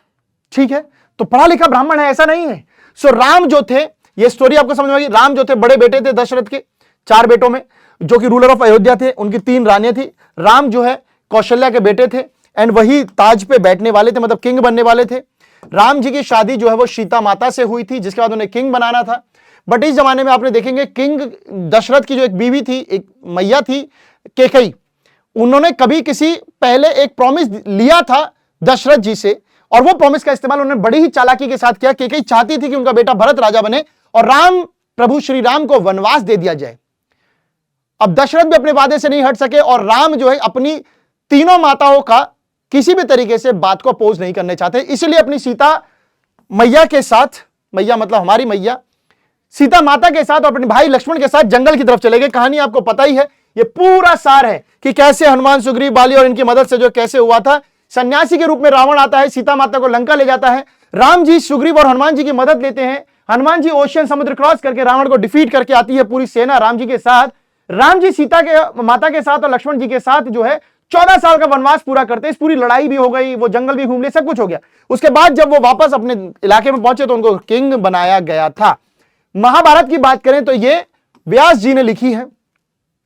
ठीक है, तो पढ़ा लिखा ब्राह्मण है ऐसा नहीं है। सो राम जो थे, ये स्टोरी आपको समझ में आएगी। राम जो थे बड़े बेटे थे दशरथ के, 4 बेटों में, जो कि रूलर ऑफ अयोध्या थे। उनकी 3 रानियां थी। राम जो है कौशल्या के बेटे थे, एंड वही ताज पे बैठने वाले थे, मतलब किंग बनने वाले थे। राम जी की शादी जो है वो सीता माता से हुई थी, जिसके बाद उन्हें किंग बनाना था। बट इस जमाने में आपने देखेंगे किंग दशरथ की जो एक बीवी थी, एक मैया थी कैकेयी, उन्होंने कभी किसी पहले एक प्रॉमिस लिया था दशरथ जी से, और वो प्रॉमिस का इस्तेमाल उन्होंने बड़ी ही चालाकी के साथ किया। कैकेयी चाहती थी कि उनका बेटा भरत राजा बने और प्रभु श्री राम को वनवास दे दिया जाए। अब दशरथ भी अपने वादे से नहीं हट सके, और राम जो है अपनी तीनों माताओं का किसी भी तरीके से बात को अपोज नहीं करने चाहते, इसलिए अपनी सीता मैया के साथ, मैया मतलब हमारी मैया सीता माता के साथ और अपने भाई लक्ष्मण के साथ जंगल की तरफ चले गए। कहानी आपको पता ही है, ये पूरा सार है कि कैसे हनुमान, सुग्रीव, बाली और इनकी मदद से जो कैसे हुआ था। सन्यासी के रूप में रावण आता है, सीता माता को लंका ले जाता है। राम जी सुग्रीव और हनुमान जी की मदद लेते हैं। हनुमान जी ओशियन समुद्र क्रॉस करके रावण को डिफीट करके आती है पूरी सेना राम जी के साथ। राम जी सीता के माता के साथ और लक्ष्मण जी के साथ जो है 14 साल का वनवास पूरा करते हैं। इस पूरी लड़ाई भी हो गई, वो जंगल भी घूम लिए, सब कुछ हो गया। उसके बाद जब वो वापस अपने इलाके में पहुंचे तो उनको किंग बनाया गया था। महाभारत की बात करें तो ये व्यास जी ने लिखी है।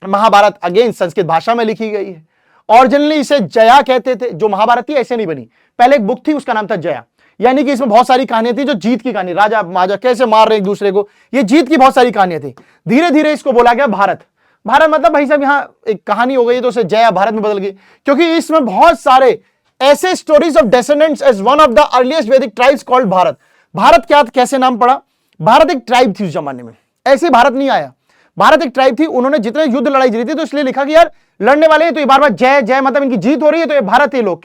महाभारत अगेन संस्कृत भाषा में लिखी गई है, ओरिजिनली इसे जया कहते थे, जो महाभारत थी ऐसे नहीं बनी, पहले एक बुक थी उसका नाम था जया, यानी कि इसमें बहुत सारी कहानियां थी जो जीत की कहानी, राजा महाराजा कैसे मार रहे एक दूसरे को, ये जीत की बहुत सारी कहानियां थी। धीरे धीरे इसको बोला गया भारत। भारत मतलब भाई साहब यहां एक कहानी हो गई तो उसे जया भारत में बदल गई, क्योंकि इसमें बहुत सारे ऐसे stories of descendants as one of the earliest Vedic tribes called Bharat. Bharat क्या कैसे नाम पड़ा? भारत एक ट्राइब थी उस जमाने में, ऐसे भारत नहीं आया, भारत एक ट्राइब थी। उन्होंने जितने युद्ध लड़ाई जीती तो इसलिए लिखा कि यार लड़ने वाले हैं तो ये बार बार जय जय, मतलब इनकी जीत हो रही है तो ये भारत है, लोग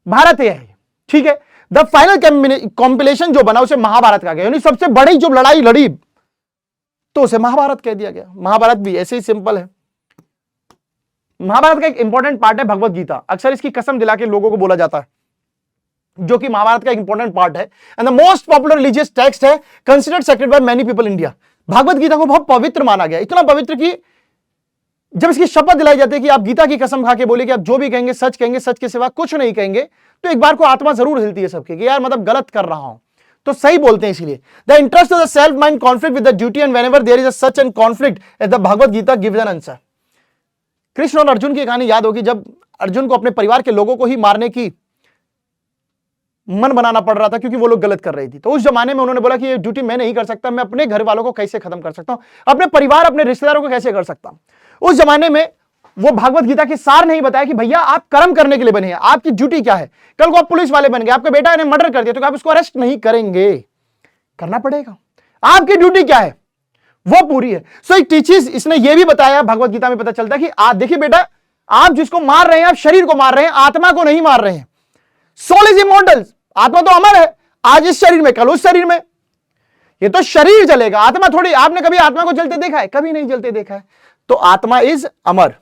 भारत है, ठीक है। द फाइनल कॉम्पिलेशन जो बना उसे महाभारत कहा गया, यानी सबसे बड़ी जो लड़ाई लड़ी तो उसे महाभारत कह दिया गया। महाभारत भी ऐसे ही सिंपल है। महाभारत का एक इंपॉर्टेंट पार्ट है भगवत गीता, अक्सर इसकी कसम दिला के लोगों को बोला जाता है, जो कि महाभारत का एक इंपॉर्टेंट पार्ट है and the most popular religious text है, considered sacred by many people India. Bhagavad Gita को बहुत पवित्र माना गया, इतना पवित्र कि जब इसकी शपथ दिलाई जाती है कि आप गीता की कसम खा के बोले कि आप जो भी कहेंगे सच कहेंगे, सच के सिवा कुछ नहीं कहेंगे, तो एक बार को आत्मा जरूर हिलती है सबके कि यार मतलब गलत कर रहा हूं, तो सही बोलते हैं। इसलिए the interest of the self mind conflict with the duty and whenever there is a such an conflict at the Bhagavad Gita gives an answer. Krishna और अर्जुन की कहानी याद होगी, जब अर्जुन को अपने परिवार के लोगों को ही मारने की मन बनाना पड़ रहा था क्योंकि वो लोग गलत कर रही थी, तो उस जमाने में उन्होंने बोला कि ये ड्यूटी मैं नहीं कर सकता, मैं अपने घर वालों को कैसे खत्म कर सकता हूं, अपने परिवार अपने रिश्तेदारों को कैसे कर सकता हूं। उस जमाने में वो भागवत गीता के सार नहीं बताया कि भैया आप कर्म करने के लिए बने हैं, आपकी ड्यूटी क्या है। कल को आप पुलिस वाले बन गए, आपका बेटा ने मर्डर कर दिया तो आप उसको अरेस्ट नहीं करेंगे, करना पड़ेगा। आपकी ड्यूटी क्या है वो पूरी है। सो इट टीचेस, इसने ये भी बताया भगवत गीता में, पता चलता है कि देखिए बेटा, आप जिसको मार रहे हैं आप शरीर को मार रहे हैं, आत्मा को नहीं मार रहे हैं। सोल इज इमॉर्टल, आत्मा तो अमर है, आज इस शरीर में कल उस शरीर में, ये तो शरीर जलेगा, आत्मा थोड़ी। आपने कभी आत्मा को जलते देखा है? कभी नहीं जलते देखा है। तो आत्मा इज अमर।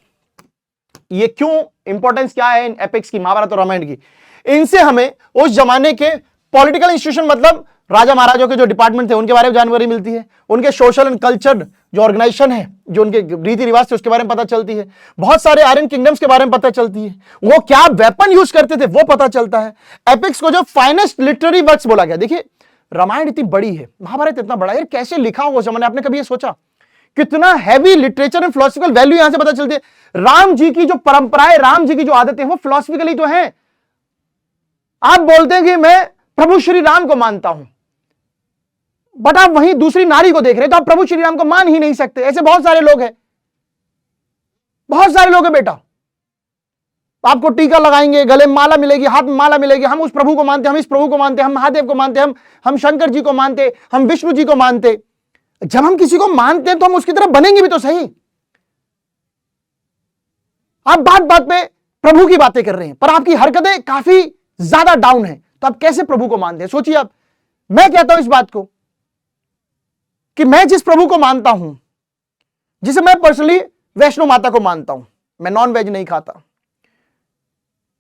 ये क्यों इंपॉर्टेंस क्या है इन एपिक्स की, महाभारत और रामायण की? इनसे हमें उस जमाने के पॉलिटिकल इंस्टीट्यूशन, मतलब राजा महाराजों के जो डिपार्टमेंट थे उनके बारे में जानकारी मिलती है, उनके सोशल एंड कल्चर जो ऑर्गेनाइजेशन है, जो उनके रीति रिवाज थे उसके बारे में पता चलती है, बहुत सारे आर्यन किंगडम्स के बारे में पता चलती है, वो क्या वेपन यूज करते थे वो पता चलता है। एपिक्स को जो फाइनेस्ट लिटरेरी वर्क्स बोला गया। देखिए रामायण इतनी बड़ी है, महाभारत इतना बड़ा है, कैसे लिखा होगा उस जमाने, आपने कभी ये सोचा? कितना heavy literature and philosophical value यहां से पता चलती है। राम जी की जो परंपराएं, राम जी की जो आदतें वो फिलोसफिकली तो है। आप बोलते हैं कि मैं प्रभु श्री राम को मानता हूं, बट आप वहीं दूसरी नारी को देख रहे हैं तो आप प्रभु श्री राम को मान ही नहीं सकते। ऐसे बहुत सारे लोग हैं, बहुत सारे लोग हैं बेटा। आपको टीका लगाएंगे, गले में माला मिलेगी, हाथ में माला मिलेगी, हम उस प्रभु को मानते, हम इस प्रभु को मानते, हम महादेव को मानते, हम शंकर जी को मानते, हम विष्णु जी को मानते। जब हम किसी को मानते हैं तो हम उसकी तरफ बनेंगे भी तो सही। आप बात बात पे प्रभु की बातें कर रहे हैं पर आपकी हरकतें काफी ज्यादा डाउन है, तो आप कैसे प्रभु को मानते हैं? सोचिए आप। मैं कहता हूं इस बात को कि मैं जिस प्रभु को मानता हूं, जिसे मैं पर्सनली वैष्णो माता को मानता हूं, मैं नॉन वेज नहीं खाता,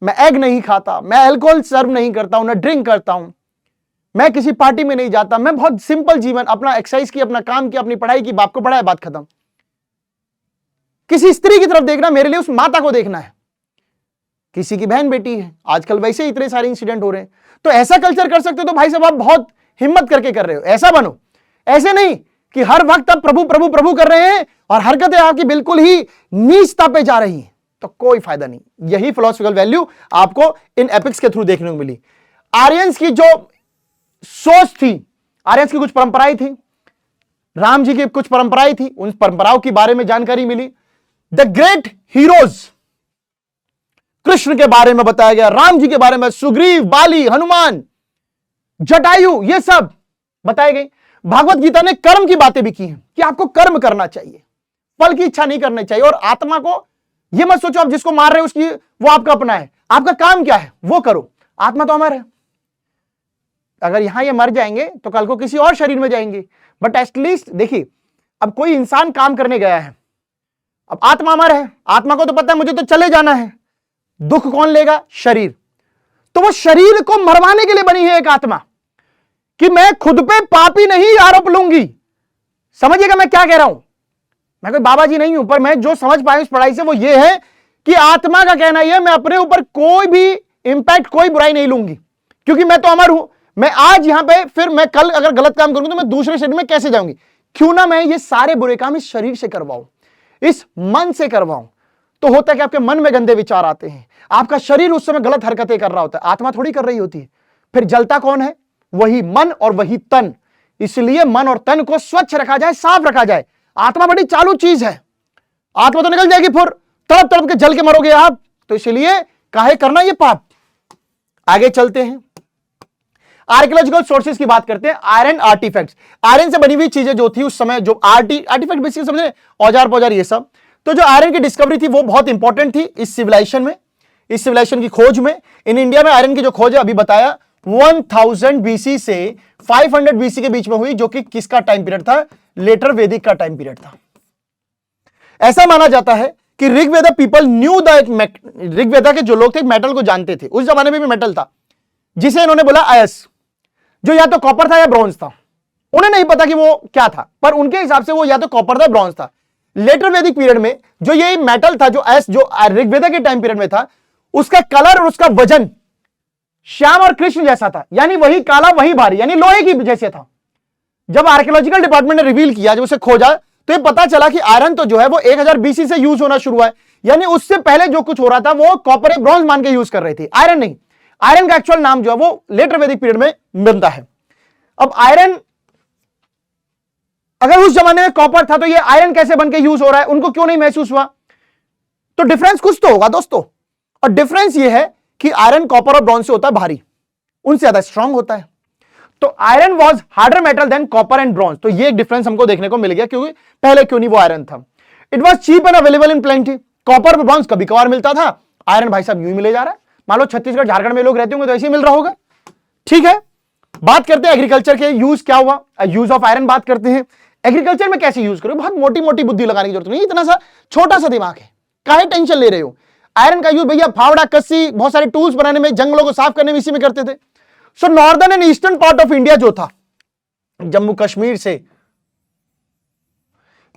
मैं एग नहीं खाता, मैं अल्कोहल सर्व नहीं करता हूं, ना ड्रिंक करता हूं, मैं किसी पार्टी में नहीं जाता, मैं बहुत सिंपल जीवन, अपना एक्सरसाइज की, अपना काम की, अपनी पढ़ाई की, बाप को पढ़ाया, बात खत्म। किसी स्त्री की तरफ देखना मेरे लिए उस माता को देखना है, किसी की बहन बेटी है। आजकल वैसे इतने सारे इंसिडेंट हो रहे हैं, तो ऐसा कल्चर कर सकते हो तो भाई साहब आप बहुत हिम्मत करके कर रहे हो, ऐसा बनो। ऐसे नहीं कि हर वक्त आप प्रभु प्रभु प्रभु कर रहे हैं और हरकतें आपकी बिल्कुल ही नीचता पे जा रही हैं, तो कोई फायदा नहीं। यही फिलोसफिकल वैल्यू आपको इन एपिक्स के थ्रू देखने को मिली। आर्यंस की जो सोच थी, आर्यंस की कुछ परंपराएं थी, राम जी की कुछ परंपराएं थी, उन परंपराओं के बारे में जानकारी मिली। द ग्रेट हीरोज, कृष्ण के बारे में बताया गया, राम जी के बारे में, सुग्रीव, बाली, हनुमान, जटायु, ये सब बताए गए। भागवत गीता ने कर्म की बातें भी की हैं कि आपको कर्म करना चाहिए, फल की इच्छा नहीं करनी चाहिए। और आत्मा को यह मत सोचो आप जिसको मार रहे हो उसकी, वो आपका अपना है, आपका काम क्या है वो करो। आत्मा तो अमर है, अगर यहां ये मर जाएंगे तो कल को किसी और शरीर में जाएंगे, बट एटलीस्ट देखिए अब कोई इंसान काम करने गया है, अब आत्मा अमर है, आत्मा को तो पता है मुझे तो चले जाना है, दुख कौन लेगा? शरीर। तो वो शरीर को मरवाने के लिए बनी है एक आत्मा, कि मैं खुद पे पापी नहीं आरोप लूंगी। समझिएगा मैं क्या कह रहा हूं, मैं कोई बाबा जी नहीं हूं, पर मैं जो समझ पाया इस पढ़ाई से वो ये है कि आत्मा का कहना यह, मैं अपने ऊपर कोई भी इंपैक्ट, कोई बुराई नहीं लूंगी, क्योंकि मैं तो अमर हूं। मैं आज यहां पे, फिर मैं कल अगर गलत काम करूंगा तो मैं दूसरे शरीर में कैसे जाऊंगी? क्यों ना मैं ये सारे बुरे काम इस शरीर से करवाऊं, इस मन से करवाऊं। तो होता है कि आपके मन में गंदे विचार आते हैं, आपका शरीर उस समय गलत हरकतें कर रहा होता है, आत्मा थोड़ी कर रही होती है। फिर जलता कौन है? वही मन और वही तन। इसलिए मन और तन को स्वच्छ रखा जाए, साफ रखा जाए। आत्मा बड़ी चालू चीज है, आत्मा तो निकल जाएगी, फिर तड़प तड़प के जल के मरोगे आप। तो इसलिए काहे करना ये पाप। आगे चलते हैं, आर्कियोलॉजिकल सोर्सेज की बात करते हैं। आयरन आर्टिफैक्ट्स, आयरन से बनी हुई चीजें जो थी उस समय, जो आर्टिफैक्ट बेसिकली समझे, औजार पौजार ये सब। तो जो आयरन की डिस्कवरी थी वो बहुत इंपॉर्टेंट थी इस सिविलाइजेशन में, इस सिविलाइजेशन की खोज में। इन इंडिया में आयरन की जो खोज है अभी बताया 1000 बीसी से 500 बीसी के बीच में हुई, जो कि किसका टाइम पीरियड था? लेटर वैदिक का टाइम पीरियड था। ऐसा माना जाता है कि Rigveda people new the, Rigveda के जो लोग थे एक मेटल को जानते थे, उस जमाने में भी मेटल था जिसे इन्होंने बोला अयस, जो या तो कॉपर था या ब्रॉन्ज था। उन्हें नहीं पता कि वो क्या था, पर उनके हिसाब से वो या तो कॉपर था, ब्रॉन्ज था। लेटर वैदिक पीरियड में जो ये मेटल था, जो अयस, जो ऋग्वेदा के टाइम पीरियड में था, उसका कलर और उसका वजन श्याम और कृष्ण जैसा था, यानी वही काला वही भारी, यानी लोहे की जैसे था। जब आर्कियोलॉजिकल डिपार्टमेंट ने रिवील किया, जब उसे खोजा, तो ये पता चला कि आयरन तो जो है वो 1000 बीसी से यूज होना शुरू हुआ है, यानी उससे पहले जो कुछ हो रहा था वो कॉपर या ब्रॉन्ज मान के यूज कर रहे थे, आयरन नहीं। आयरन का एक्चुअल नाम जो है वो लेटर वैदिक पीरियड में मिलता है। अब आयरन अगर उस जमाने में कॉपर था तो ये आयरन कैसे बन के यूज हो रहा है, उनको क्यों नहीं महसूस हुआ? तो डिफरेंस कुछ तो होगा दोस्तों, और डिफरेंस ये है कि आयरन कॉपर और ब्रॉन्ज से होता है भारी, उनसे ज्यादा स्ट्रांग होता है। तो iron was harder metal than copper and bronze. तो ये एक डिफरेंस हमको देखने को मिल गया, क्योंकि पहले क्यों नहीं वो आयरन था। It was cheap and available in plenty. Copper और ब्रॉन्ज कभी कभार मिलता था, आयरन भाई साहब यूं ही मिले जा रहा है। मान लो छत्तीसगढ़ झारखंड में लोग रहते होंगे तो ऐसे ही मिल रहा होगा। ठीक है, बात करते हैं एग्रीकल्चर के यूज क्या हुआ, यूज ऑफ आयरन बात करते हैं। एग्रीकल्चर में कैसे यूज करो, बहुत मोटी मोटी बुद्धि लगाने की जरूरत नहीं, इतना सा छोटा सा दिमाग है, काहे टेंशन ले रहे हो। आयरन का यूज भैया फावड़ा, कस्सी, बहुत सारे टूल्स बनाने में, जंगलों को साफ करने में इसी में करते थे। So northern and eastern part of India जो था, जम्मू कश्मीर से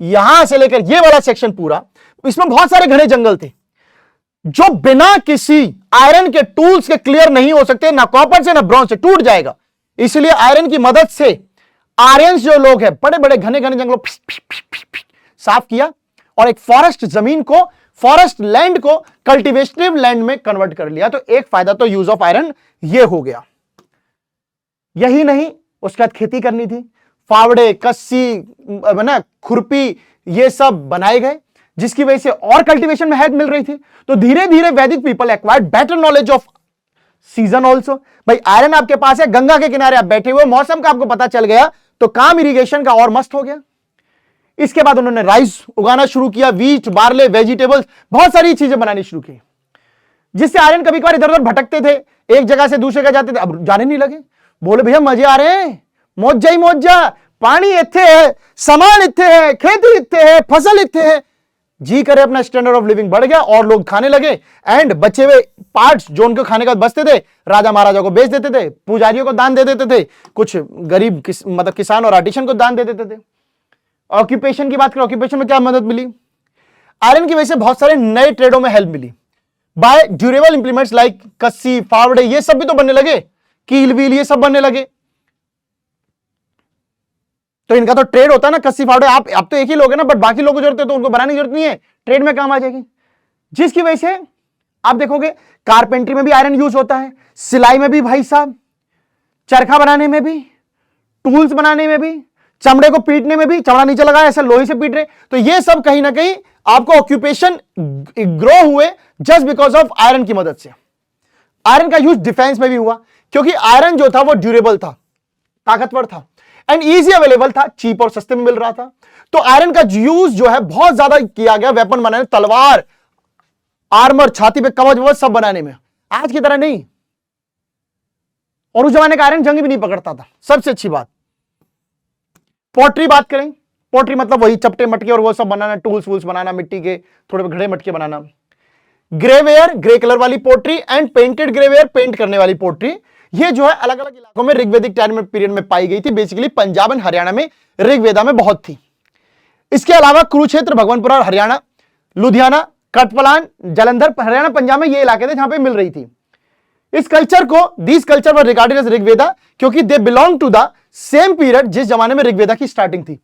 यहां से लेकर ये वाला सेक्शन पूरा, इसमें बहुत सारे घने जंगल थे जो बिना किसी आयरन के टूल्स के क्लियर नहीं हो सकते, ना कॉपर से ना ब्रॉन्ज से, टूट जाएगा। इसलिए आयरन की मदद से आर्यंस जो लोग हैं, बड़े बड़े घने घने जंगलों साफ किया और एक फॉरेस्ट जमीन को, फॉरेस्ट लैंड को कल्टीवेटिव लैंड में कन्वर्ट कर लिया। तो एक फायदा तो यूज ऑफ आयरन ये हो गया। यही नहीं, उसके बाद खेती करनी थी, फावड़े, कस्सी, ना खुरपी, ये सब बनाए गए, जिसकी वजह से और कल्टीवेशन में हेल्प मिल रही थी। तो धीरे धीरे वैदिक people acquired better knowledge off season also. भाई आयरन आपके पास है, गंगा के किनारे आप बैठे हुए, मौसम का आपको पता चल गया, तो काम इरिगेशन का और मस्त हो गया। इसके बाद उन्होंने राइस उगाना शुरू किया, वीट, बार्ले, वेजिटेबल्स, बहुत सारी चीजें बनानी शुरू की, जिससे आयरन कभी कभार इधर उधर भटकते थे, एक जगह से दूसरे जगह जाते थे, अब जाने नहीं लगे। बोले भैया मजे आ रहे हैं, मौजा ही मौजा, पानी इत्थे है, सामान इत्थे है, खेती इत्थे है, फसल इत्थे है, जी करे अपना स्टैंडर्ड ऑफ लिविंग बढ़ गया और लोग खाने लगे। एंड बचे हुए पार्ट्स जो उनको खाने का बचते थे, राजा महाराजा को बेच देते थे, पुजारियों को दान दे देते थे, कुछ गरीब मतलब किसान और आर्टिशन को दान दे देते थे। ऑक्यूपेशन की बात करें, ऑक्यूपेशन में क्या मदद मिली? आयरन की वजह से बहुत सारे नए ट्रेडों में हेल्प मिली। बाय ड्यूरेबल इंप्लीमेंट्स लाइक कस्सी, फावड़े, ये सब भी तो बनने लगे, कील वील ये सब बनने लगे। तो इनका तो ट्रेड होता है ना, कस्सी फावड़े, आप तो एक ही लोग है ना, बट बाकी लोगों को जरूरत है तो उनको बनाने की जरूरत नहीं है, ट्रेड में काम आ जाएगी। जिसकी वजह से आप देखोगे कारपेंट्री में भी आयरन यूज होता है, सिलाई में भी भाई साहब, चरखा बनाने में भी, टूल्स बनाने में भी, चमड़े को पीटने में भी, चमड़ा नीचे लगाया ऐसा लोहे से पीट रहे, तो ये सब कहीं ना कहीं आपको ऑक्यूपेशन ग्रो हुए जस्ट बिकॉज ऑफ आयरन की मदद से। आयरन का यूज डिफेंस में भी हुआ, क्योंकि आयरन जो था वो ड्यूरेबल था, ताकतवर था, एंड इजी अवेलेबल था, चीप और सस्ते में मिल रहा था। तो आयरन का यूज जो है बहुत ज्यादा किया गया वेपन बनाने, तलवार, आर्मर, छाती पे कवच ववच सब बनाने में, आज की तरह नहीं। और उस जमाने का आयरन जंग भी नहीं पकड़ता था, सबसे अच्छी बात। पोट्री बात करें, पोट्री मतलब वही चपटे मटके और वो सब बनाना, टूल्स वूल्स बनाना, मिट्टी के थोड़े घड़े मटके बनाना। ग्रेवेयर, ग्रे कलर वाली pottery, and painted greyware, paint करने वाली पोट्री, ये जो है अलग अलग इलाकों में ऋग्वैदिक टाइम पीरियड में पाई गई थी। बेसिकली पंजाब एंड हरियाणा में ऋग्वेदा में बहुत थी। इसके अलावा कुरुक्षेत्र, भगवानपुरा, हरियाणा, लुधियाना, कटपलान, जालंधर, हरियाणा, पंजाब में ये इलाके थे जहां पे मिल रही थी। इस कल्चर को, this culture were regarded as Rigveda, क्योंकि they belong to the same period जिस जमाने में ऋग्वेदा की स्टार्टिंग थी।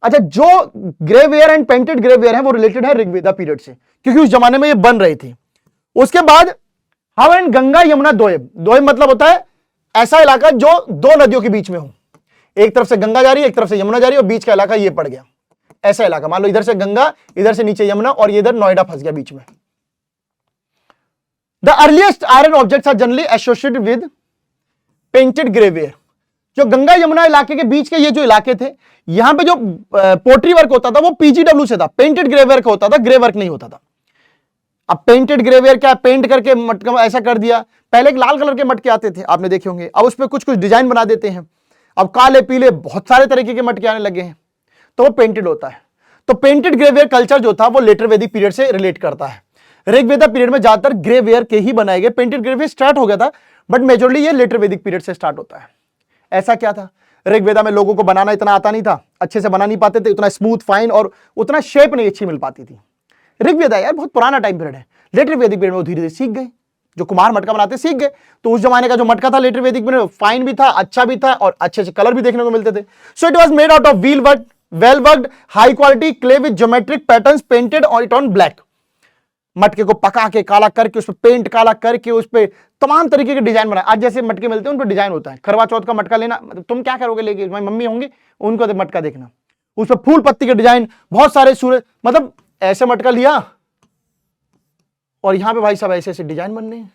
अच्छा, जो ग्रेवेयर एंड पेंटेड ग्रेवेयर है वो रिलेटेड है ऋग्वेदा पीरियड से, क्योंकि उस जमाने में ये बन रही थी। उसके बाद हाउ एंड गंगा यमुना दोयब, दोयब मतलब होता है ऐसा इलाका जो दो नदियों के बीच में हो, एक तरफ से गंगा जा रही है, एक तरफ से यमुना जा रही है, और बीच का इलाका ये पड़ गया, ऐसा इलाका। मान लो इधर से गंगा, इधर से नीचे यमुना, और ये इधर नोएडा फंस गया बीच में। The earliest iron objects are generally associated with painted greyware. जो गंगा यमुना इलाके के बीच के ये जो इलाके थे, यहां पे जो पोट्री वर्क होता था वो पीजीडब्ल्यू से था, पेंटेड ग्रे वर्क होता था, ग्रे वर्क नहीं होता था। अब पेंटेड ग्रेवेयर क्या, पेंट करके मटका ऐसा कर दिया। पहले एक लाल कलर के मटके आते थे, आपने देखे होंगे, अब उस पर कुछ कुछ डिजाइन बना देते हैं, अब काले पीले बहुत सारे तरीके के मटके आने लगे हैं, तो वो पेंटेड होता है। तो पेंटेड ग्रेवेयर कल्चर जो था वो लेटर वैदिक पीरियड से रिलेट करता है। ऋग्वेदा पीरियड में ज्यादातर ग्रेवेयर के ही बनाए गए, पेंटेड ग्रेवेयर स्टार्ट हो गया था, बट मेजोरली ये लेटर वैदिक पीरियड से स्टार्ट होता है। ऐसा क्या था, ऋग्वेदा में लोगों को बनाना इतना आता नहीं था, अच्छे से बना नहीं पाते थे, उतना स्मूथ फाइन और उतना शेप नहीं अच्छी मिल पाती थी। ऋग्वेदा यार बहुत पुराना टाइम पीरियड है, लेटर वैदिक पीरियड में वो धीरे धीरे सीख गए, जो कुम्हार मटका बनाते सीख गए। तो उस जमाने का जो मटका था लेटर वैदिक पीरियड में फाइन भी था, अच्छा भी था, और अच्छे अच्छे कलर भी देखने को मिलते थे। So it was made out of wheel work, well worked, high quality clay with geometric patterns painted on it on black. मटके को पका के काला करके, उस पर पेंट काला करके, उस पर तमाम तरीके के डिजाइन बनाए। आज जैसे मटके मिलते हैं उन पर डिजाइन होता है। करवा चौथ का मटका लेना, तुम क्या करोगे लेके, मेरी मम्मी होंगी उनको तो मटका देखना, उस पर फूल पत्ती के डिजाइन, बहुत सारे सूरज, मतलब ऐसे मटका लिया और यहां पे भाई साहब ऐसे ऐसे डिजाइन बनने हैं,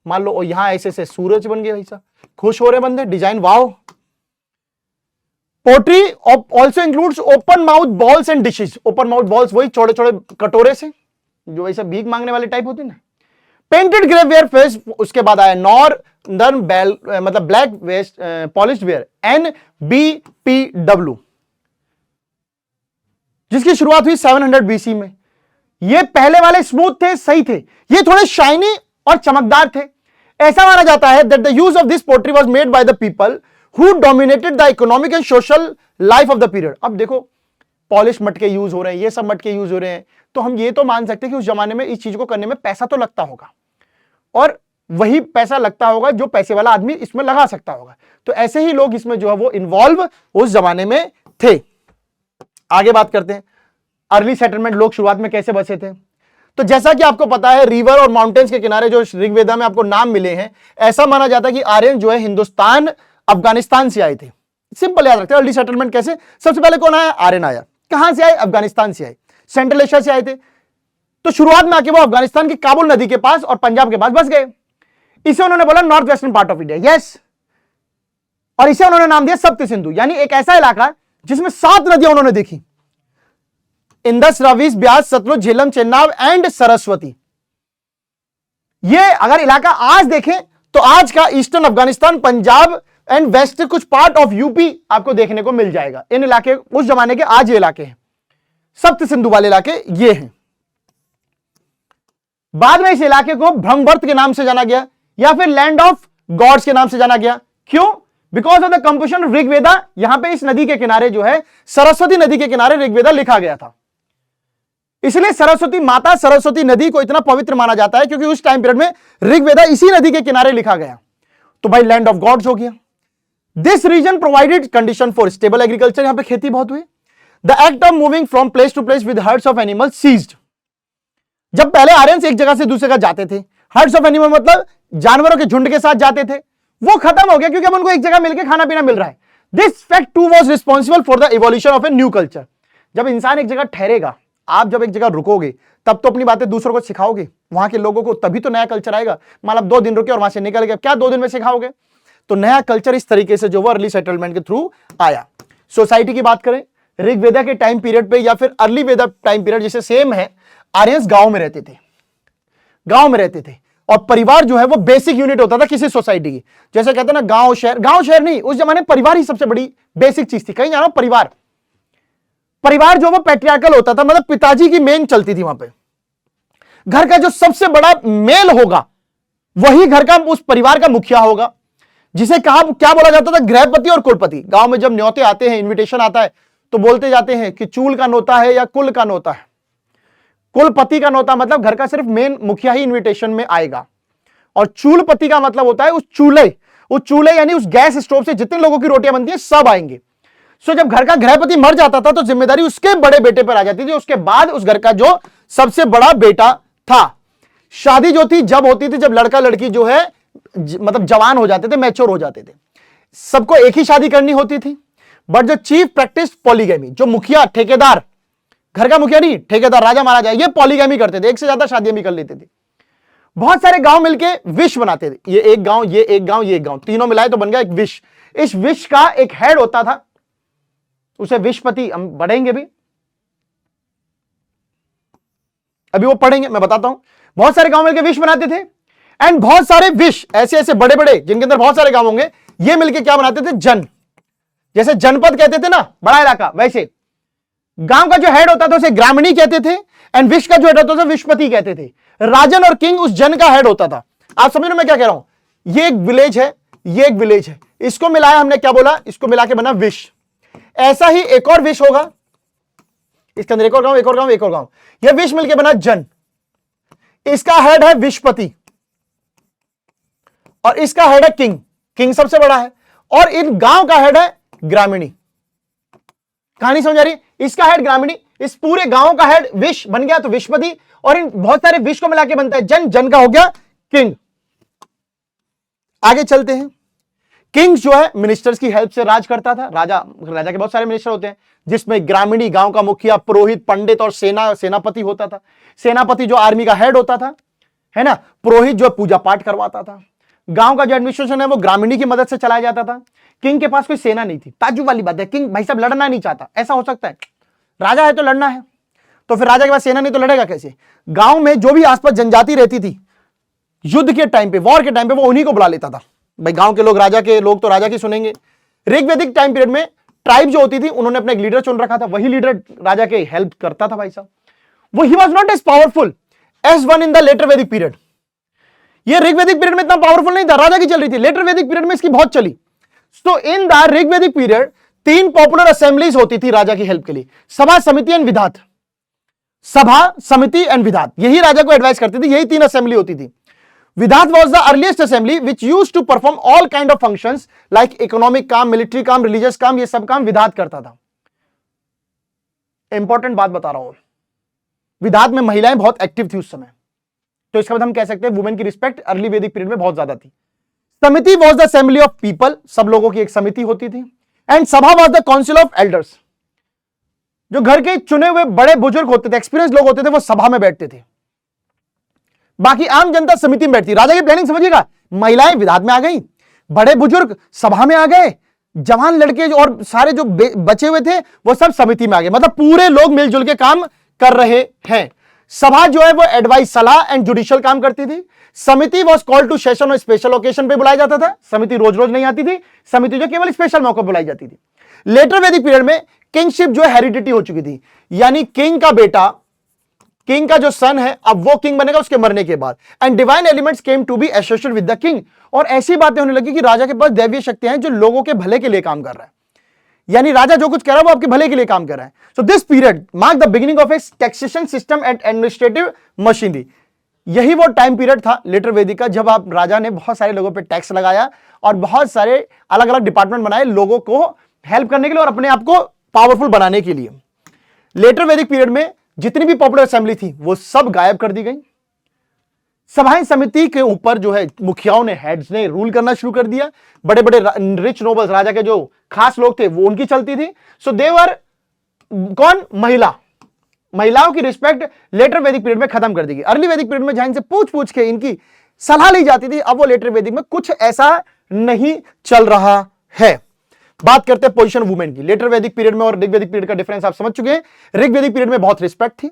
मान लो, और यहां ऐसे ऐसे सूरज बन गए, भाई साहब खुश हो रहे बंदे, design wow. Pottery also includes open mouth bowls and dishes. Open mouth bowls वही छोटे छोटे कटोरे से जो वैसे भीख मांगने वाले टाइप होते हैं ना। पेंटेड ग्रेवेयर फेस, उसके बाद आया नॉर्दर्न बेल, मतलब black west polished ware, NBPW, जिसकी शुरुआत हुई 700 BC में। ये पहले वाले स्मूथ थे, सही थे, ये थोड़े शाइनी और चमकदार थे। ऐसा माना जाता है that the use of this pottery was made by the people who dominated the economic and social life of the period. अब देखो पॉलिश मटके यूज हो रहे हैं, ये सब मटके यूज हो रहे हैं, तो हम ये तो मान सकते हैं कि उस जमाने में इस चीज को करने में पैसा तो लगता होगा, और वही पैसा लगता होगा जो पैसे वाला आदमी इसमें लगा सकता होगा। तो ऐसे ही लोग इसमें जो है वो इन्वॉल्व उस जमाने में थे। आगे बात करते हैं, अर्ली सेटलमेंट लोग शुरुआत में कैसे बसे थे। तो जैसा कि आपको पता है, रिवर और माउंटेन्स के किनारे जो ऋग्वेदा में आपको नाम मिले हैं, ऐसा माना जाता है कि आर्यन जो है हिंदुस्तान अफगानिस्तान से आए थे। सिंपल याद रखते हैं, अर्ली सेटलमेंट कैसे, सबसे पहले कौन आया, आर्यन आया। कहां से आए, अफगानिस्तान से आए, सेंट्रल एशिया से आए थे। तो शुरुआत में आके वो अफगानिस्तान की काबुल नदी के पास और पंजाब के पास बस गए। इसे उन्होंने बोला north western part of India, yes, और इसे उन्होंने नाम दिया सप्त सिंधु, यानी एक ऐसा इलाका जिसमें 7 नदियां उन्होंने देखी, इंदस, रावी, ब्यास, सतलुज, झेलम, चेनाब एंड सरस्वती। ये अगर इलाका आज देखें तो आज का eastern Afghanistan, Punjab and west, कुछ पार्ट ऑफ यूपी आपको देखने को मिल जाएगा। इन इलाके उस जमाने के आज ये इलाके हैं, सप्त सिंधु वाले इलाके ये हैं। बाद में इस इलाके को ब्रह्मवर्त के नाम से जाना गया या फिर लैंड ऑफ गॉड्स के नाम से जाना गया। क्यों? Because of the composition of Rigveda. यहां पे इस नदी के किनारे जो है, सरस्वती नदी के किनारे ऋग्वेदा लिखा गया था, इसलिए सरस्वती माता, सरस्वती नदी को इतना पवित्र माना जाता है क्योंकि उस टाइम पीरियड में ऋग्वेदा इसी नदी के किनारे लिखा गया। तो भाई लैंड ऑफ गॉड्स हो गया। This region provided condition for stable agriculture, यहां पे खेती बहुत हुई। The act of moving from place to place with herds of animals ceased. जब पहले आर्यंस एक जगह से दूसरे जगह जाते थे, हर्ड्स ऑफ एनिमल मतलब जानवरों के झुंड के साथ जाते थे, वो खत्म हो गया क्योंकि अब उनको एक जगह मिलकर खाना पीना मिल रहा है। This fact too was responsible for the evolution of a new culture. जब इंसान एक जगह ठहरेगा, आप जब एक जगह रुकोगे तब तो अपनी बातें दूसरों को सिखाओगे, वहां के लोगों को, तभी तो नया कल्चर आएगा। मतलब 2 दिन रुके और वहां से निकल गए, क्या 2 दिन में सिखाओगे? तो नया कल्चर इस तरीके से जो वो अर्ली सेटलमेंट के थ्रू आया। सोसाइटी की बात करें, ऋग्वेदा के टाइम पीरियड पे या फिर अर्ली वेदा टाइम पीरियड जैसे सेम है, आर्यंस गांव में रहते थे, गांव में रहते थे, और परिवार जो है वो बेसिक यूनिट होता था किसी सोसाइटी की। जैसे कहते हैं ना गांव शहर नहीं, उस जमाने परिवार ही सबसे बड़ी बेसिक चीज थी। कहीं जाना परिवार, परिवार जो वो पैट्रियार्कल होता था, मतलब पिताजी की मेन चलती थी वहां पे। घर का जो सबसे बड़ा मेल होगा वही घर का, उस परिवार का मुखिया होगा, जिसे कहा क्या बोला जाता था, गृहपति और कुलपति। गांव में जब न्योते आते हैं, इनविटेशन आता है, तो बोलते जाते हैं कि चूल का नोता है या कुल का नोता है। कुलपति का नोता मतलब घर का सिर्फ मेन मुखिया ही इनविटेशन में आएगा, और चूलपति का मतलब होता है उस चूल्हे यानी उस गैस स्टोव से जितने लोगों की रोटियां बनती हैं सब आएंगे। सो जब घर का गृहपति मर जाता था तो जिम्मेदारी उसके बड़े बेटे पर आ जाती थी, उसके बाद उस घर का जो सबसे बड़ा बेटा था। शादी जो थी जब होती थी जब लड़का लड़की जो है मतलब जवान हो जाते थे, मैच्योर हो जाते थे। सबको एक ही शादी करनी होती थी। बट जो चीफ प्रैक्टिस पॉलीगैमी, जो मुखिया ठेकेदार, घर का मुखिया नहीं, ठेकेदार राजा महाराजा, ये पॉलीगैमी करते थे, एक से ज्यादा शादियां भी कर लेते थे। बहुत सारे गांव मिलके विश बनाते थे, ये एक गांव, ये एक गांव, ये एक गांव, तीनों मिलाए तो बन गया एक विश। इस विश का एक हेड होता था, उसे विशपति, हम पढ़ेंगे भी, अभी वो पढ़ेंगे, मैं बताता हूं। बहुत सारे गांव मिलके विश बनाते थे एंड बहुत सारे विश ऐसे ऐसे बड़े बड़े जिनके अंदर बहुत सारे गांव होंगे, ये मिलके क्या बनाते थे, जन। जैसे जनपद कहते थे ना, बड़ा इलाका, वैसे गांव का जो हेड होता था उसे ग्रामीणी कहते थे एंड विश का जो हेड होता था विशपति कहते थे। राजन और किंग उस जन का हेड होता था। आप समझ रहे हो मैं क्या कह रहा हूं? ये एक विलेज है, ये एक विलेज है, इसको मिलाया हमने, क्या बोला, इसको मिला के बना विश। ऐसा ही एक और विश होगा, इसके अंदर एक और गांव, एक और गांव, एक और गांव, यह विश मिलके बना जन। इसका हेड है विशपति और इसका हेड है किंग, किंग सबसे बड़ा है, और इन गांव का हेड है ग्रामीणी। कहानी समझ आ रही है? इसका हेड ग्रामीणी, इस पूरे गांव का हेड विश बन गया तो विशपति, और इन बहुत सारे विश को मिला के बनता है जन, जन का हो गया किंग। आगे चलते हैं। किंग जो है मिनिस्टर्स की हेल्प से राज करता था। राजा के बहुत सारे मिनिस्टर होते हैं, जिसमें ग्रामीणी, गांव का मुखिया, पुरोहित, पंडित और सेनापति होता था। सेनापति जो आर्मी का हेड होता था, है ना। पुरोहित जो पूजा पाठ करवाता था। गांव का जो एडमिनिस्ट्रेशन है वो ग्रामीणी की मदद से चलाया जाता था। किंग के पास कोई सेना नहीं थी। ताज्जुब वाली बात है, किंग भाई साहब लड़ना नहीं चाहता, ऐसा हो सकता है? राजा है तो लड़ना है, तो फिर राजा के पास सेना नहीं तो लड़ेगा कैसे? गांव में जो भी आसपास जनजाति रहती थी, युद्ध के टाइम पे, वॉर के टाइम पे, वो उन्हीं को बुला लेता था। भाई गांव के लोग, राजा के लोग तो राजा की सुनेंगे। ऋग्वैदिक टाइम पीरियड में ट्राइब जो होती थी, उन्होंने अपना एक लीडर चुन रखा था, वही लीडर राजा के हेल्प करता था भाई साहब। वो ही was not as powerful as one in the later Vedic period. ये ऋग्वैदिक पीरियड में इतना पावरफुल नहीं था, राजा की चल रही थी। लेटर वैदिक पीरियड में इसकी बहुत चली। So in the Rigvedic period 3 popular assemblies होती थी राजा की हेल्प के लिए, सभा, समिति एंड विधात। सभा, समिति एंड विधात, यही राजा को एडवाइस करती थी, यही 3 असेंबली होती थी। विधात was the earliest assembly which used to perform all kind of functions like economic काम, मिलिट्री काम, रिलीजियस काम, ये सब काम विधात करता था। इंपॉर्टेंट बात बता रहा हूं, विधात में महिलाएं बहुत एक्टिव थी उस समय, तो इसका मतलब हम कह सकते हैं वुमेन की रिस्पेक्ट अर्ली वैदिक पीरियड में बहुत ज्यादा थी। समिति was the assembly of people, सब लोगों की एक समिति होती थी। एंड सभा was the council of elders, जो घर के चुने हुए बड़े बुजुर्ग होते थे, एक्सपीरियंस लोग होते थे, वो सभा में बैठते थे। बाकी आम जनता समिति में बैठती। राजा की प्लानिंग समझिएगा, महिलाएं विधात में आ गई, बड़े बुजुर्ग सभा में आ गए, जवान लड़के और सारे जो बचे हुए थे वो सब समिति में आ गए। मतलब पूरे लोग मिलजुल के काम कर रहे हैं। सभा जो है वो एडवाइस, सलाह एंड जुडिशियल काम करती थी। समिति वॉज कॉल्ड टू सेशन और स्पेशल ओकेशन पे बुलाया जाता था। समिति रोज रोज नहीं आती थी, समिति जो केवल स्पेशल मौके पर बुलाई जाती थी। लेटर वैदिक पीरियड में किंगशिप जो है हेरिडिटी हो चुकी थी, यानी किंग का बेटा, किंग का जो सन है, अब वो किंग बनेगा उसके मरने के बाद। And divine elements came to be associated with the king, और ऐसी बातें होने लगी कि राजा के पास दैवीय शक्तियां हैं जो लोगों के भले के लिए काम कर रहा है। यानी राजा जो कुछ कर रहा है वो आपके भले के लिए काम कर रहा है। So this period mark the beginning of A taxation system and administrative machinery. यही वो टाइम पीरियड था लेटर वैदिक का, जब आप राजा ने बहुत सारे लोगों पे टैक्स लगाया और बहुत सारे अलग अलग डिपार्टमेंट बनाए लोगों को हेल्प करने के लिए और अपने आप को पावरफुल बनाने के लिए। लेटर वैदिक पीरियड में जितनी भी पॉपुलर असेंबली थी वो सब गायब कर दी गई। सभाएं समिति के ऊपर जो है मुखियाओं ने, हेड्स ने रूल करना शुरू कर दिया। बड़े बड़े रिच नोबल्स, राजा के जो खास लोग थे वो उनकी चलती थी। सो देवर कौन, महिलाओं की रिस्पेक्ट लेटर वैदिक पीरियड में खत्म कर दी गई। अर्ली वैदिक पीरियड में जहां इनसे पूछ पूछ के इनकी सलाह ली जाती थी, अब वो लेटर वैदिक में कुछ ऐसा नहीं चल रहा है। बात करते हैं पोजीशन वुमेन की। लेटर वैदिक पीरियड में और ऋग्वैदिक पीरियड का डिफरेंस आप समझ चुके हैं। ऋग्वैदिक पीरियड में बहुत रिस्पेक्ट थी,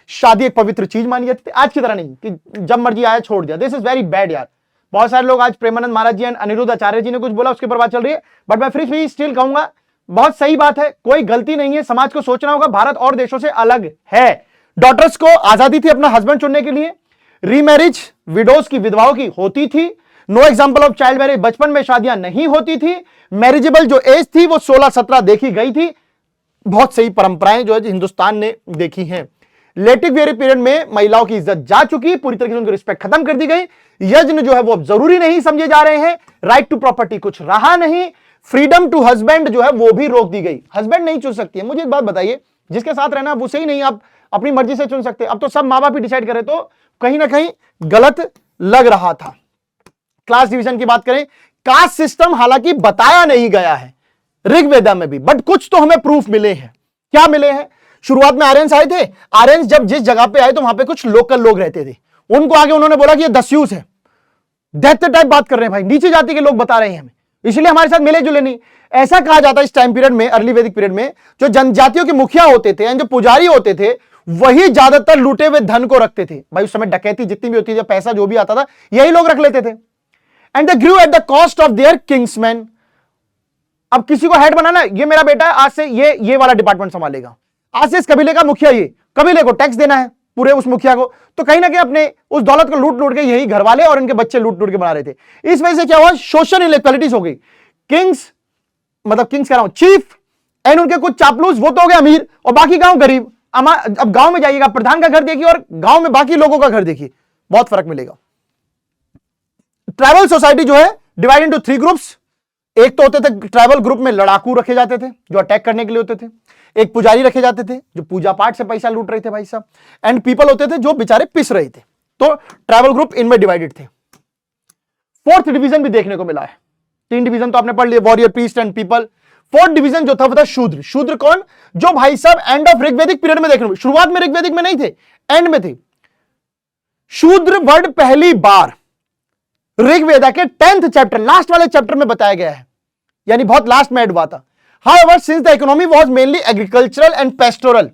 शादी एक पवित्र चीज मानी जाती थी, आज की तरह नहीं कि जब मर्जी आया छोड़ दिया। दिस इज वेरी बैड यार। बहुत सारे लोग, आज प्रेमानंद महाराज जी, अनिरुद्ध आचार्य जी ने कुछ बोला, उसके ऊपर बात चल रही है, बट मैं फिर स्टिल कहूंगा बहुत सही बात है, कोई गलती नहीं है। समाज को सोचना होगा, भारत और देशों से अलग है। डॉटर्स को आजादी थी अपना हस्बैंड चुनने के लिए। रीमैरिज विडोज की, विधवाओं की होती थी। Know example of child marriage, बचपन में शादियां नहीं होती थी। मैरिजेबल जो एज थी वो 16-17 देखी गई थी। बहुत सही परंपराएं जो है हिंदुस्तान ने देखी हैं। लेटिक वेरी पीरियड में महिलाओं की इज्जत जा चुकी, पूरी तरीके से उनकी रिस्पेक्ट खत्म कर दी गई। यज्ञ जो है वो अब जरूरी नहीं समझे जा रहे हैं। राइट टू प्रॉपर्टी कुछ रहा नहीं। फ्रीडम टू हस्बैंड जो है वो भी रोक दी गई। हस्बैंड नहीं चुन सकती है। मुझे एक बात बताइए, जिसके साथ रहना आप उसे ही नहीं आप अपनी मर्जी से चुन सकते। अब तो सब माँ बाप ही डिसाइड करे, तो कहीं ना कहीं गलत लग रहा था। क्लास डिवीजन की बात करें, कास्ट सिस्टम हालांकि बताया नहीं गया है ऋग्वेदा में भी, बट कुछ तो हमें प्रूफ मिले हैं। क्या मिले हैं? शुरुआत में आर्यंस आए थे, आर्यंस जब जिस जगह पे आए तो वहां पे कुछ लोकल लोग रहते थे, उनको आगे उन्होंने बोला कि ये दस्यूस है, दैत्य टाइप बात कर रहे हैं भाई, नीचे जाति के लोग बता रहे हैं हमें, इसलिए हमारे साथ मिले जुले नहीं। ऐसा कहा जाता है इस टाइम पीरियड में, अर्ली वैदिक पीरियड में, जो जनजातियों के मुखिया होते थे, जो पुजारी होते थे, वही ज्यादातर लूटे हुए धन को रखते थे। भाई उस समय डकैती जितनी भी होती थी, पैसा जो भी आता था, यही लोग रख लेते थे। And they grew at the cost of their kinsmen. अब किसी को हेड बनाना, ये मेरा बेटा है, आज से ये वाला डिपार्टमेंट संभालेगा, आज से इस कबीले का मुखिया, ये कबीले को टैक्स देना है पूरे उस मुखिया को, तो कहीं ना कहीं अपने उस दौलत को लूट लूट के यही घर वाले और इनके बच्चे लूट लूट के बना रहे थे। इस वजह से क्या हुआ, सोशल इनइक्वालिटीज हो गई। किंग्स कह रहा हूं, चीफ एंड उनके कुछ चापलूस, वो तो हो गए अमीर और बाकी गांव गरीब। अब गांव में जाइएगा, प्रधान का घर देखिए और गांव में बाकी लोगों का घर देखिए, बहुत फर्क मिलेगा। ट्राइबल सोसाइटी जो है डिवाइड इनटू 3 ग्रुप्स। एक तो होते थे ट्राइबल ग्रुप में लड़ाकू रखे जाते थे जो अटैक करने के लिए होते थे, एक पुजारी रखे जाते थे जो पूजा पाठ से पैसा लूट रहे थे भाई साहब, एंड पीपल होते थे जो बेचारे पिस रहे थे। तो ट्राइबल ग्रुप इनमें डिवाइडेड थे। 4th डिवीजन भी देखने को मिला है। 3 डिवीजन तो आपने पढ़ लिए, warrior, priest and people. 4th division जो था वो था शूद्र। शूद्र कौन? जो भाई साहब एंड ऑफ ऋग्वेदिक पीरियड में देखने को, शुरुआत में ऋग्वेदिक में नहीं थे, एंड में थे। शूद्र वर्ड पहली बार ऋग्वेदा के 10th चैप्टर, लास्ट वाले चैप्टर में बताया गया है, यानी बहुत लास्ट में ऐड हुआ था। However, since the economy was mainly agricultural and pastoral,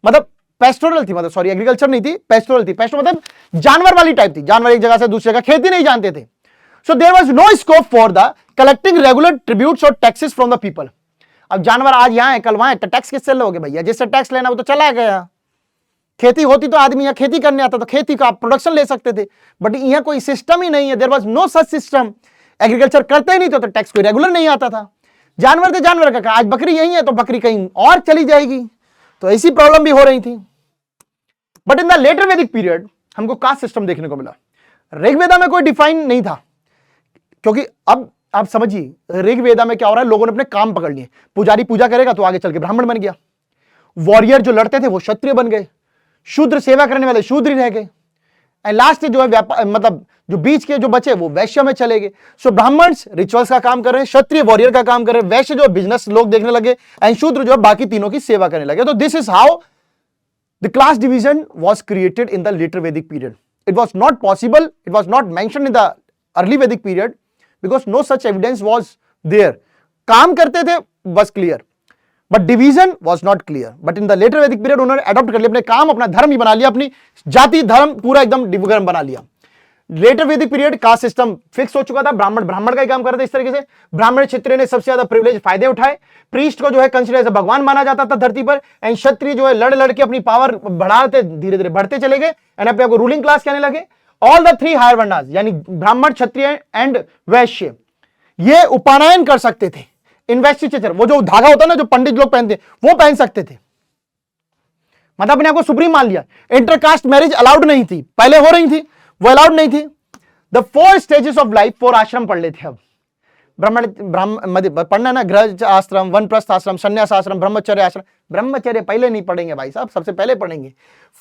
मतलब पेस्टोरल थी, मतलब सॉरी एग्रीकल्चर नहीं थी, पेस्टोरल थी। पेस्टोरल मतलब जानवर वाली टाइप थी, जानवर एक जगह से दूसरी जगह, खेती नहीं जानते थे। So there was no scope for the collecting regular tributes और टैक्सेस फ्रॉम द पीपल। अब जानवर आज यहां है कल वहां है, तो टैक्स किससे लोगे भैया? जिससे टैक्स लेना वो तो चला गया। खेती होती तो आदमी यहाँ खेती करने आता तो खेती का प्रोडक्शन ले सकते थे, बट यहाँ कोई सिस्टम ही नहीं है। There was no such system. Agriculture करते ही नहीं तो टैक्स कोई रेगुलर नहीं आता था। जानवर थे, जानवर का, आज बकरी यही है तो बकरी कहीं और चली जाएगी, तो ऐसी प्रॉब्लम भी हो रही थी। But in the later Vedic period हमको कास्ट सिस्टम देखने को मिला। ऋग्वेदा में कोई डिफाइन नहीं था, क्योंकि अब आप समझिए ऋग्वेदा में क्या हो रहा है, लोगों ने अपने काम पकड़ लिए। पुजारी पूजा करेगा तो आगे चल के ब्राह्मण बन गया, वॉरियर जो लड़ते थे वो क्षत्रिय बन गए, शूद्र सेवा करने वाले शूद्र ही रह गए, एंड लास्ट जो है व्यापार, मतलब जो बीच के जो बचे वो वैश्य में चले गए। सो ब्राह्मण्स रिचुअल्स का काम कर रहे हैं, क्षत्रिय वॉरियर का काम कर रहे हैं, वैश्य जो बिजनेस लोग देखने लगे, एंड शूद्र जो बाकी तीनों की सेवा करने लगे। तो this is how the class division was created in the later Vedic period. It was not possible, it was not mentioned in the early Vedic period because no such evidence was there. काम करते थे बस clear, but division was not clear. But in the later Vedic period उन्होंने adopt कर लिया, अपने काम अपना धर्म ही बना लिया, अपनी जाति धर्म पूरा एकदम डिवीजन बना लिया। Letter Vedic period caste system fix हो चुका था, ब्राह्मण ब्राह्मण का ही काम कर रहे थे इस तरीके से। ब्राह्मण क्षत्रिय ने सबसे ज्यादा प्रिविलेज फायदे उठाए। प्रीस्ट को जो है कंसिडर एज भगवान माना जाता था धरती पर, एंड क्षत्रिय जो है लड़ लड़ के अपनी पावर बढ़ाते धीरे धीरे बढ़ते चले गए एंड अपने आपको रूलिंग क्लास कहने लगे। ऑल द 3 हायर वर्णास यानी ब्राह्मण, क्षत्रिय एंड वैश्य ये उपानयन कर सकते थे। इन्वेस्टिचर, वो जो धागा होता है ना जो पंडित लोग पहनते वो पहन सकते थे, मतलब अपने आपको सुप्रीम मान लिया। इंटरकास्ट मैरिज अलाउड नहीं थी, पहले हो रही थी, वो अलाउड नहीं थी। द 4 स्टेजेस ऑफ लाइफ, 4 आश्रम पढ़ लेते अब पढ़ना ना, गृह आश्रम, वनप्रस्थ आश्रम, संन्यास आश्रम, ब्रह्मचर्य आश्रम। ब्रह्मचर्य पहले नहीं पढ़ेंगे भाई साहब, सबसे पहले पढ़ेंगे।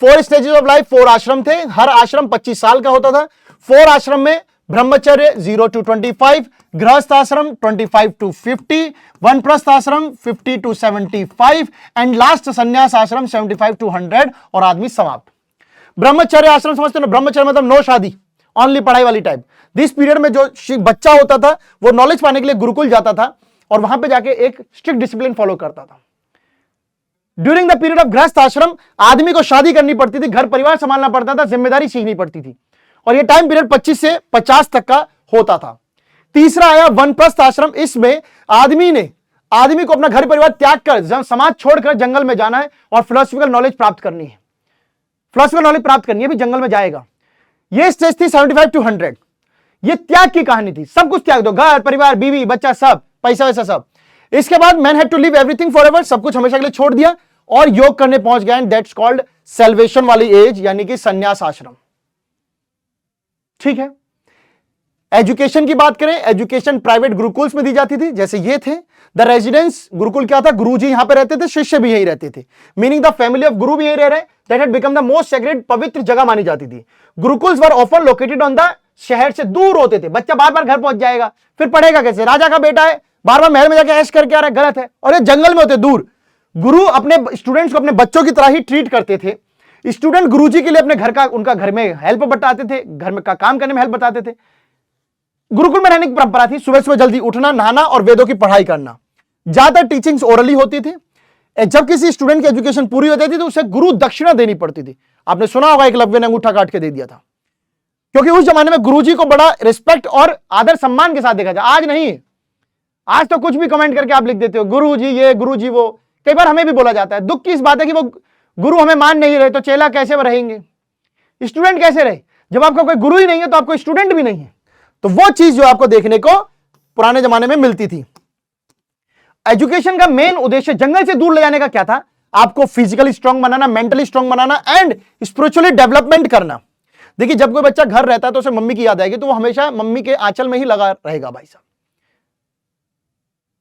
4 स्टेजेस ऑफ लाइफ, 4 आश्रम थे, हर आश्रम 25 साल का होता था। 4 आश्रम में ब्रह्मचर्य 0 to 25, गृहस्थ आश्रम 25 to 50, वनप्रस्थ आश्रम 50 to 75 एंड लास्ट संन्यास आश्रम 75 to 100 और आदमी समाप्त। ब्रह्मचर्य आश्रम समझते हो ना, ब्रह्मचर्य मतलब नो शादी, ओनली पढ़ाई वाली टाइप। दिस पीरियड में जो बच्चा होता था वो नॉलेज पाने के लिए गुरुकुल जाता था और वहां पे जाके एक स्ट्रिक्ट डिसिप्लिन फॉलो करता था। ड्यूरिंग द पीरियड ऑफ गृहस्थ आश्रम आदमी को शादी करनी पड़ती थी, घर परिवार संभालना पड़ता था, जिम्मेदारी सीखनी पड़ती थी, और यह टाइम पीरियड 25 से 50 तक का होता था। तीसरा आया वनप्रस्थ आश्रम। इसमें आदमी को अपना घर परिवार त्याग कर, समाज छोड़कर जंगल में जाना है और फिलोसफिकल नॉलेज प्राप्त करनी है। फिलोसफिकल नॉलेज प्राप्त करनी है, भी जंगल में जाएगा। यह स्टेज थी 75 to 100। यह त्याग की कहानी थी, सब कुछ त्याग दो, घर परिवार बीवी बच्चा सब, पैसा वैसा सब। इसके बाद man had to leave everything forever, सब कुछ हमेशा के लिए छोड़ दिया और योग करने पहुंच गए, एंड दैट्स कॉल्ड सैल्वेशन वाली एज यानी कि संन्यास आश्रम। ठीक है, एजुकेशन की बात करें, एजुकेशन प्राइवेट गुरुकुल्स में दी जाती थी, जैसे ये थे द रेजिडेंस। गुरुकुल क्या था? गुरुजी यहां पे रहते थे, शिष्य भी यही रहते थे, मीनिंग द फैमिली ऑफ गुरु भी यही रह रहे, that had become the most sacred, पवित्र जगह मानी जाती थी। Gurukuls were often located on the, शहर से दूर होते थे, बच्चा बार बार घर पहुंच जाएगा, फिर पढ़ेगा कैसे? राजा का बेटा है, बार बार महल में जाके ऐश करके आ रहा है, गलत है। और ये जंगल में होते दूर। गुरु अपने स्टूडेंट्स को अपने बच्चों की तरह ही ट्रीट करते थे। स्टूडेंट गुरुजी के लिए अपने घर का, उनका घर में हेल्प बताते थे, घर में का काम करने में हेल्प बताते थे। गुरुकुल में रहने की परंपरा थी, सुबह सुबह जल्दी उठना, नहाना और वेदों की पढ़ाई करना। ज्यादातर टीचिंग्स ओरली होती थी। जब किसी स्टूडेंट की एजुकेशन पूरी हो जाती थी तो उसे गुरु दक्षिणा देनी पड़ती थी। आपने सुना होगा एकलव्य ने अंगूठा काट के दे दिया था, क्योंकि उस जमाने में गुरुजी को बड़ा रिस्पेक्ट और आदर सम्मान के साथ देखा जाए। आज नहीं, आज तो कुछ भी कमेंट करके आप लिख देते हो, गुरुजी ये, गुरुजी वो। कई बार हमें भी बोला जाता है। दुख की इस बात है कि वो गुरु हमें मान नहीं रहे, तो चेला कैसे रहेंगे, स्टूडेंट कैसे रहे? जब आपका कोई गुरु ही नहीं है तो आपको स्टूडेंट भी नहीं है। तो वो चीज जो आपको देखने को पुराने जमाने में मिलती थी। एजुकेशन का मेन उद्देश्य जंगल से दूर ले जाने का क्या था? आपको physically strong banana, mentally strong banana and spiritually development करना। देखिए, जब कोई बच्चा घर रहता है तो उसे मम्मी की याद आएगी, तो वो हमेशा मम्मी के आंचल में ही लगा रहेगा। भाई साहब,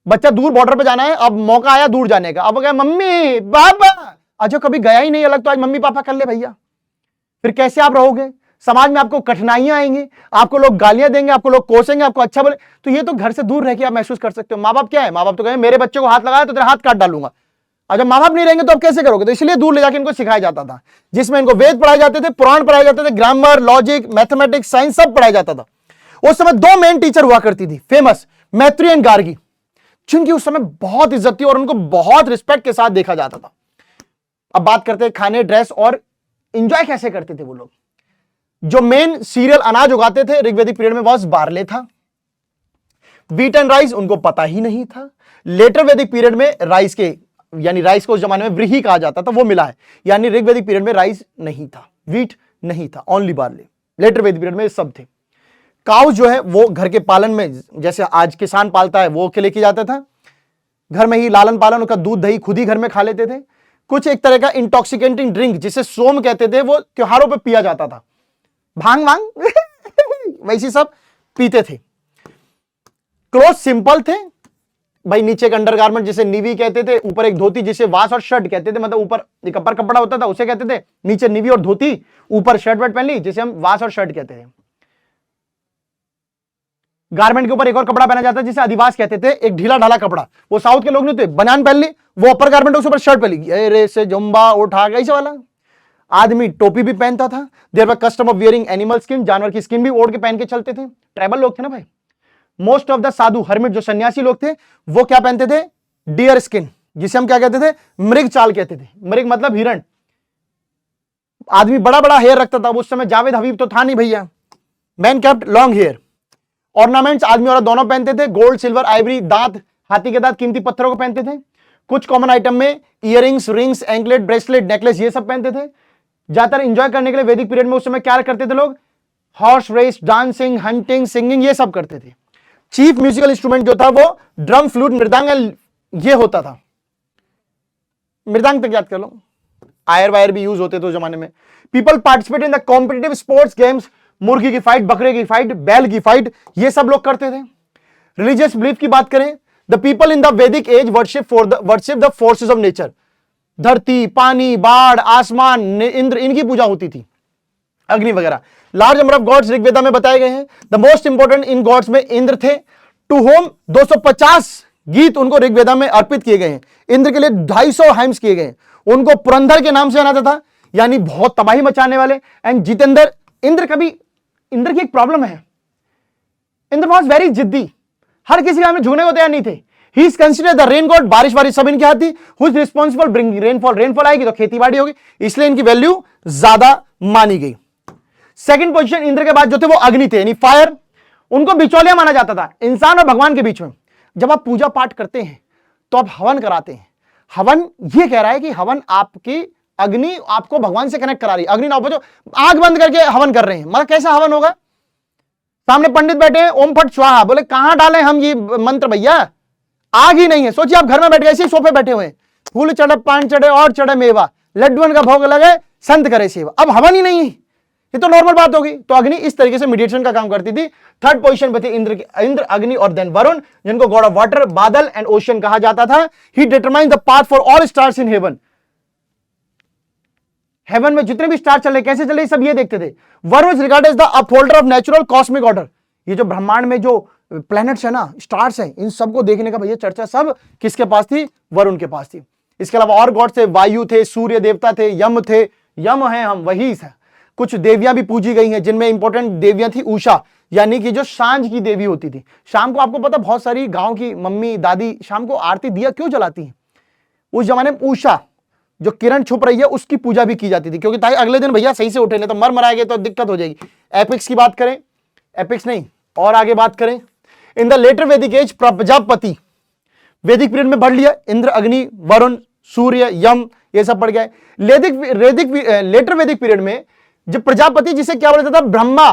बच्चा दूर बॉर्डर पे जाना है, अब मौका आया दूर जाने का, अब गया मम्मी पापा, अच्छा कभी गया ही नहीं अलग, तो आज मम्मी पापा कर ले भैया। फिर कैसे आप रहोगे? समाज में आपको कठिनाइयां आएंगी, आपको लोग गालियां देंगे, आपको लोग कोसेंगे, आपको अच्छा बोले। तो ये तो घर से दूर रह के आप महसूस कर सकते हो। माँ बाप क्या है? माँ बाप तो कहेंगे मेरे बच्चे को हाथ लगाया तो तेरा हाथ काट डालूंगा। और जब माँ बाप नहीं रहेंगे तो आप कैसे करोगे? तो इसलिए दूर ले जाकर इनको सिखाया जाता था, जिसमें इनको वेद पढ़ाए जाते थे, पुराण पढ़ाए जाते थे, ग्रामर, लॉजिक, मैथमेटिक्स, साइंस सब पढ़ाया जाता था। उस समय दो मेन टीचर हुआ करती थी फेमस, मैत्री एंड गार्गी, जिनकी उस समय बहुत इज्जत थी और उनको बहुत रिस्पेक्ट के साथ देखा जाता था। अब बात करते हैं खाने, ड्रेस और एंजॉय कैसे करते थे वो लोग। जो मेन सीरियल अनाज उगाते थे ऋग्वेदिक पीरियड में वॉज बार्ले था। व्हीट एंड राइस उनको पता ही नहीं था। लेटर वैदिक पीरियड में राइस के, यानी राइस को उस जमाने में व्रीहि कहा जाता था, वो मिला है। यानी ऋग्वेदिक पीरियड में राइस नहीं था, व्हीट नहीं था, only barley. Letter Vedic period में सब थे। काउ जो है वो घर के पालन में, जैसे आज किसान पालता है वो के लेके जाता था, घर में ही लालन पालन, उसका दूध दही खुद ही घर में खा लेते थे। कुछ एक तरह का इंटॉक्सिकेटिंग ड्रिंक जिसे सोम कहते थे, वो त्योहारों पे पिया जाता था, भांग वांग वैसी सब पीते थे। क्लोथ सिंपल थे भाई, नीचे एक अंडरगारमेंट जिसे नीवी कहते थे, ऊपर एक धोती जिसे वास और शर्ट कहते थे, मतलब ऊपर एक अपर कपड़ा होता था उसे कहते थे, नीचे नीवी और धोती, ऊपर शर्ट वर्ट पहन ली जिसे हम वास और शर्ट कहते थे। गारमेंट के ऊपर एक और कपड़ा पहना जाता है जिसे अधिवास कहते थे, एक ढीला ढाला कपड़ा। वो साउथ के लोग नहीं थे, बनियान पहन ली, वो अपर गारमेंट उसके ऊपर शर्ट पहन ली, अरे से जुम्बा उठा ऐसे वाला। आदमी टोपी भी पहनता था। There were custom of wearing animal skin, जानवर की स्किन भी ओढ़ के पहन के चलते थे। ट्राइबल लोग थे ना भाई। Most of the Sadhu hermit जो सन्यासी लोग थे वो क्या पहनते थे? डियर स्किन, जिसे हम क्या कहते थे? मृग चाल कहते थे। मृग मतलब हिरण। आदमी बड़ा बड़ा हेयर रखता था। उस समय जावेद हबीब तो था नहीं भैया। Man kept long hair. Ornaments आदमी और दोनों पहनते थे, गोल्ड, सिल्वर, आइवरी, दांत, हाथी के दांत, कीमती पत्थरों को पहनते थे। कुछ कॉमन आइटम में earrings, rings, anklet, bracelet, necklace, ये सब पहनते थे। ज्यादातर एंजॉय करने के लिए वैदिक पीरियड में उस समय क्या करते थे लोग? Horse race, dancing, hunting, singing, ये सब करते थे। चीफ म्यूजिकल इंस्ट्रूमेंट जो था वो ड्रम, फ्लूट, मृदंग ये होता था। मृदंग तक याद कर लो। आयर वायर भी यूज होते थे उस जमाने में। People participate in the competitive sports games, मुर्गी की फाइट, बकरे की फाइट, बैल की फाइट, ये सब लोग करते थे। रिलीजियस बिलीफ की बात करें, the people in the Vedic age worship the forces of nature. धरती, पानी, बाढ़, आसमान, इंद्र, इनकी पूजा होती थी, अग्नि वगैरह। Large number of gods Rigveda में बताए गए हैं। The most important in gods में इंद्र थे, टू होम 250 गीत उनको ऋग्वेदा में अर्पित किए गए हैं। इंद्र के लिए 250 हाइम्स किए गए हैं। उनको पुरंदर के नाम से जाना जाता था, यानी बहुत तबाही मचाने वाले। एंड जितेंद्र, इंद्र की एक प्रॉब्लम है, इंद्र वॉज वेरी जिद्दी, हर किसी काम में झुकने को तैयार नहीं थे। He is considered the rain God, बारिश वारिश सब इनके हाथ थी। Who is responsible bringing rainfall, rainfall आएगी तो खेती बाड़ी होगी, इसलिए इनकी वैल्यू ज्यादा मानी गई। सेकंड पोजीशन इंद्र के बाद जो थे वो अग्नि थे, यानी फायर। उनको बिचौलिया माना जाता था इंसान और भगवान के बीच में। जब आप पूजा पाठ करते हैं तो आप हवन कराते हैं। हवन ये कह रहा है कि हवन आपकी अग्नि आपको भगवान से कनेक्ट करा रही है। अग्नि ना बचो, आंख बंद करके हवन कर रहे हैं, मतलब कैसा हवन होगा? सामने पंडित बैठे हैं, ओम फट स्वाहा, बोले कहां डालें हम ये मंत्र भैया, आग ही नहीं है। सोचिए आप घर में बैठ गए, इसी सोफे बैठे हुए हैं, फूल चढ़े, पान चढ़े और चढ़े मेवा, लड्डुअन का भोग लगे, संत करे सेवा। अब हवन ही नहीं है, ये तो नॉर्मल बात होगी। तो अग्नि इस तरीके से मीडिएशन का काम करती थी। थर्ड पोजीशन पे थे इंद्र, अग्नि और देन वरुण, जिनको गॉड ऑफ वाटर, बादल एंड ओशन कहा जाता था। He determine the path for all stars in heaven. Heaven में जितने भी स्टार चल रहे कैसे चल रहे सब ये देखते थे। Varuna is regarded as the upholder of natural cosmic order. ये जो ब्रह्मांड में जो प्लैनेट्स है ना, स्टार्स हैं, इन सबको देखने का भैया चर्चा सब किसके पास थी? वरुण के पास थी। इसके अलावा और गॉड थे, वायु थे, सूर्य देवता थे, यम थे, यम है हम वही है। कुछ देवियां भी पूजी गई हैं, जिनमें इंपॉर्टेंट देवियां थी उषा, यानी कि जो सांझ की देवी होती थी। शाम को आपको पता बहुत सारी गांव की मम्मी दादी शाम को आरती दिया क्यों जलाती हैं? उस जमाने में उषा जो किरण छुप रही है उसकी पूजा भी की जाती थी, क्योंकि ताकि अगले दिन भैया सही से उठे, नहीं तो मर मराएंगे तो दिक्कत हो जाएगी। एपिक्स की बात करें, एपिक्स नहीं और आगे बात करें, इन द लेटर वैदिक एज प्रजापति, वैदिक पीरियड में बढ़ लिया, इंद्र, अग्नि, वरुण, सूर्य, यम, ये सब पड़ गए। लेटर वैदिक पीरियड में जब प्रजापति, जिसे क्या बोला जाता था? ब्रह्मा,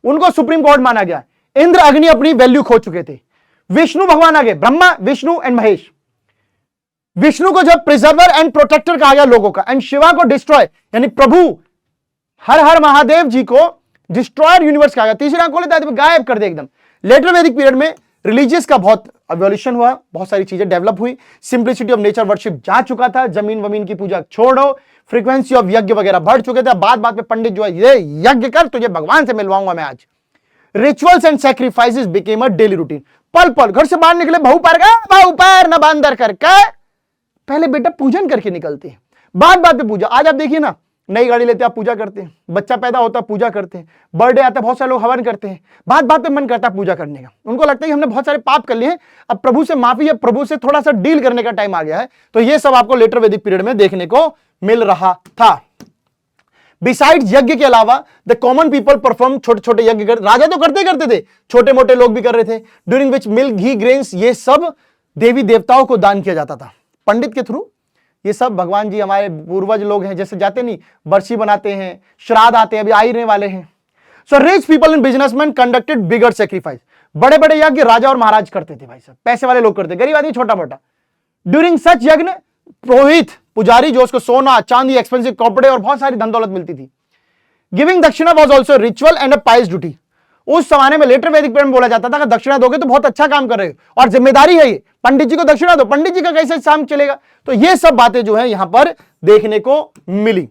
उनको सुप्रीम गॉड माना गया। इंद्र, अग्नि अपनी वैल्यू खो चुके थे। विष्णु भगवान आ गए, ब्रह्मा, विष्णु एंड महेश। विष्णु को जब प्रिजर्वर एंड प्रोटेक्टर कहा गया लोगों का, एंड शिवा को डिस्ट्रॉय, यानी प्रभु हर हर महादेव जी को डिस्ट्रॉयर यूनिवर्स कहा गया। तीसरी आंख खोले तो गायब कर दे एकदम। लेटर वैदिक पीरियड में रिलीजियस का बहुत एवोल्यूशन हुआ, बहुत सारी चीजें डेवलप हुई। सिंप्लिसिटी ऑफ नेचर वर्शिप जा चुका था, जमीन वमीन की पूजा छोड़ो, फ्रीक्वेंसी ऑफ यज्ञ वगैरह बढ़ चुके थे। बात बात पे पंडित जो है ये यज्ञ कर, तुझे भगवान से मिलवाऊंगा मैं आज। Rituals and sacrifices became a daily routine. पल पल घर से बाहर निकले, बहु पैर न बंदर करके, पहले बेटा पूजन करके निकलते हैं, बात बात पे पूजा। आज आप देखिए ना, नई गाड़ी लेते आप पूजा करते हैं, बच्चा पैदा होता पूजा करते हैं, बर्थडे आता बहुत सारे लोग हवन करते हैं, बात बात पे मन करता है पूजा करने का। उनको लगता है कि हमने बहुत सारे पाप कर लिए हैं, अब प्रभु से माफी है, प्रभु से थोड़ा सा डील करने का टाइम आ गया है। तो ये सब आपको लेटर वैदिक पीरियड में देखने को मिल रहा था। बिसाइड्स यज्ञ के अलावा द कॉमन पीपल परफॉर्म, छोटे छोटे यज्ञ कर, राजा तो करते थे, छोटे मोटे लोग भी कर रहे थे। During which milk, ghee, grains, ये सब देवी देवताओं को दान किया जाता था पंडित के थ्रू। ये सब भगवान जी हमारे पूर्वज लोग हैं, जैसे जाते नहीं बरसी बनाते हैं, श्राद्ध आते हैं, अभी आ ही रहने वाले हैं। So rich people and businessman conducted bigger sacrifice. बड़े बड़े यज्ञ राजा और महाराज करते थे भाई साहब, पैसे वाले लोग करते, गरीब आदमी छोटा मोटा। ड्यूरिंग सच यज्ञ पुरोहित, पुजारी, जो उसको सोना चांदी, एक्सपेंसिव कपड़े और बहुत सारी धन दौलत मिलती थी। गिविंग दक्षिणा was also ritual and a price duty. उस जमाने में लेटर वैदिक पीरियड में बोला जाता था कि दक्षिणा दोगे तो बहुत अच्छा काम कर रहे हो और जिम्मेदारी है ये, पंडित जी को दक्षिणा दो, पंडित जी का कैसे काम चलेगा। तो ये सब बातें जो है यहां पर देखने को मिली।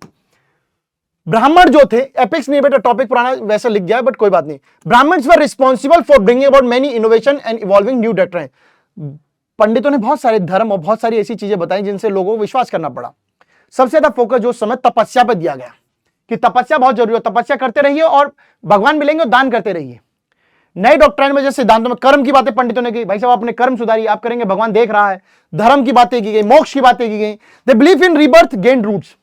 ब्राह्मण जो थे, एपिक्स नहीं बेटा, टॉपिक पुराना वैसे लिख गया बट कोई बात नहीं। Brahmans were responsible for bringing about many innovation and evolving new doctrine. पंडितों ने बहुत सारे धर्म और बहुत सारी ऐसी चीजें बताई जिनसे लोगों को विश्वास करना पड़ा। सबसे ज्यादा फोकस जो समय तपस्या पर दिया गया कि तपस्या बहुत जरूरी है, तपस्या करते रहिए और भगवान मिलेंगे और दान करते रहिए। नए डॉक्ट्राइन में जैसे सिद्धांतों में कर्म की बातें पंडितों ने की, भाई साहब अपने कर्म सुधारिए, आप करेंगे भगवान देख रहा है। धर्म की बातें की गई, मोक्ष की बातें की गई। They believe in rebirth gain roots.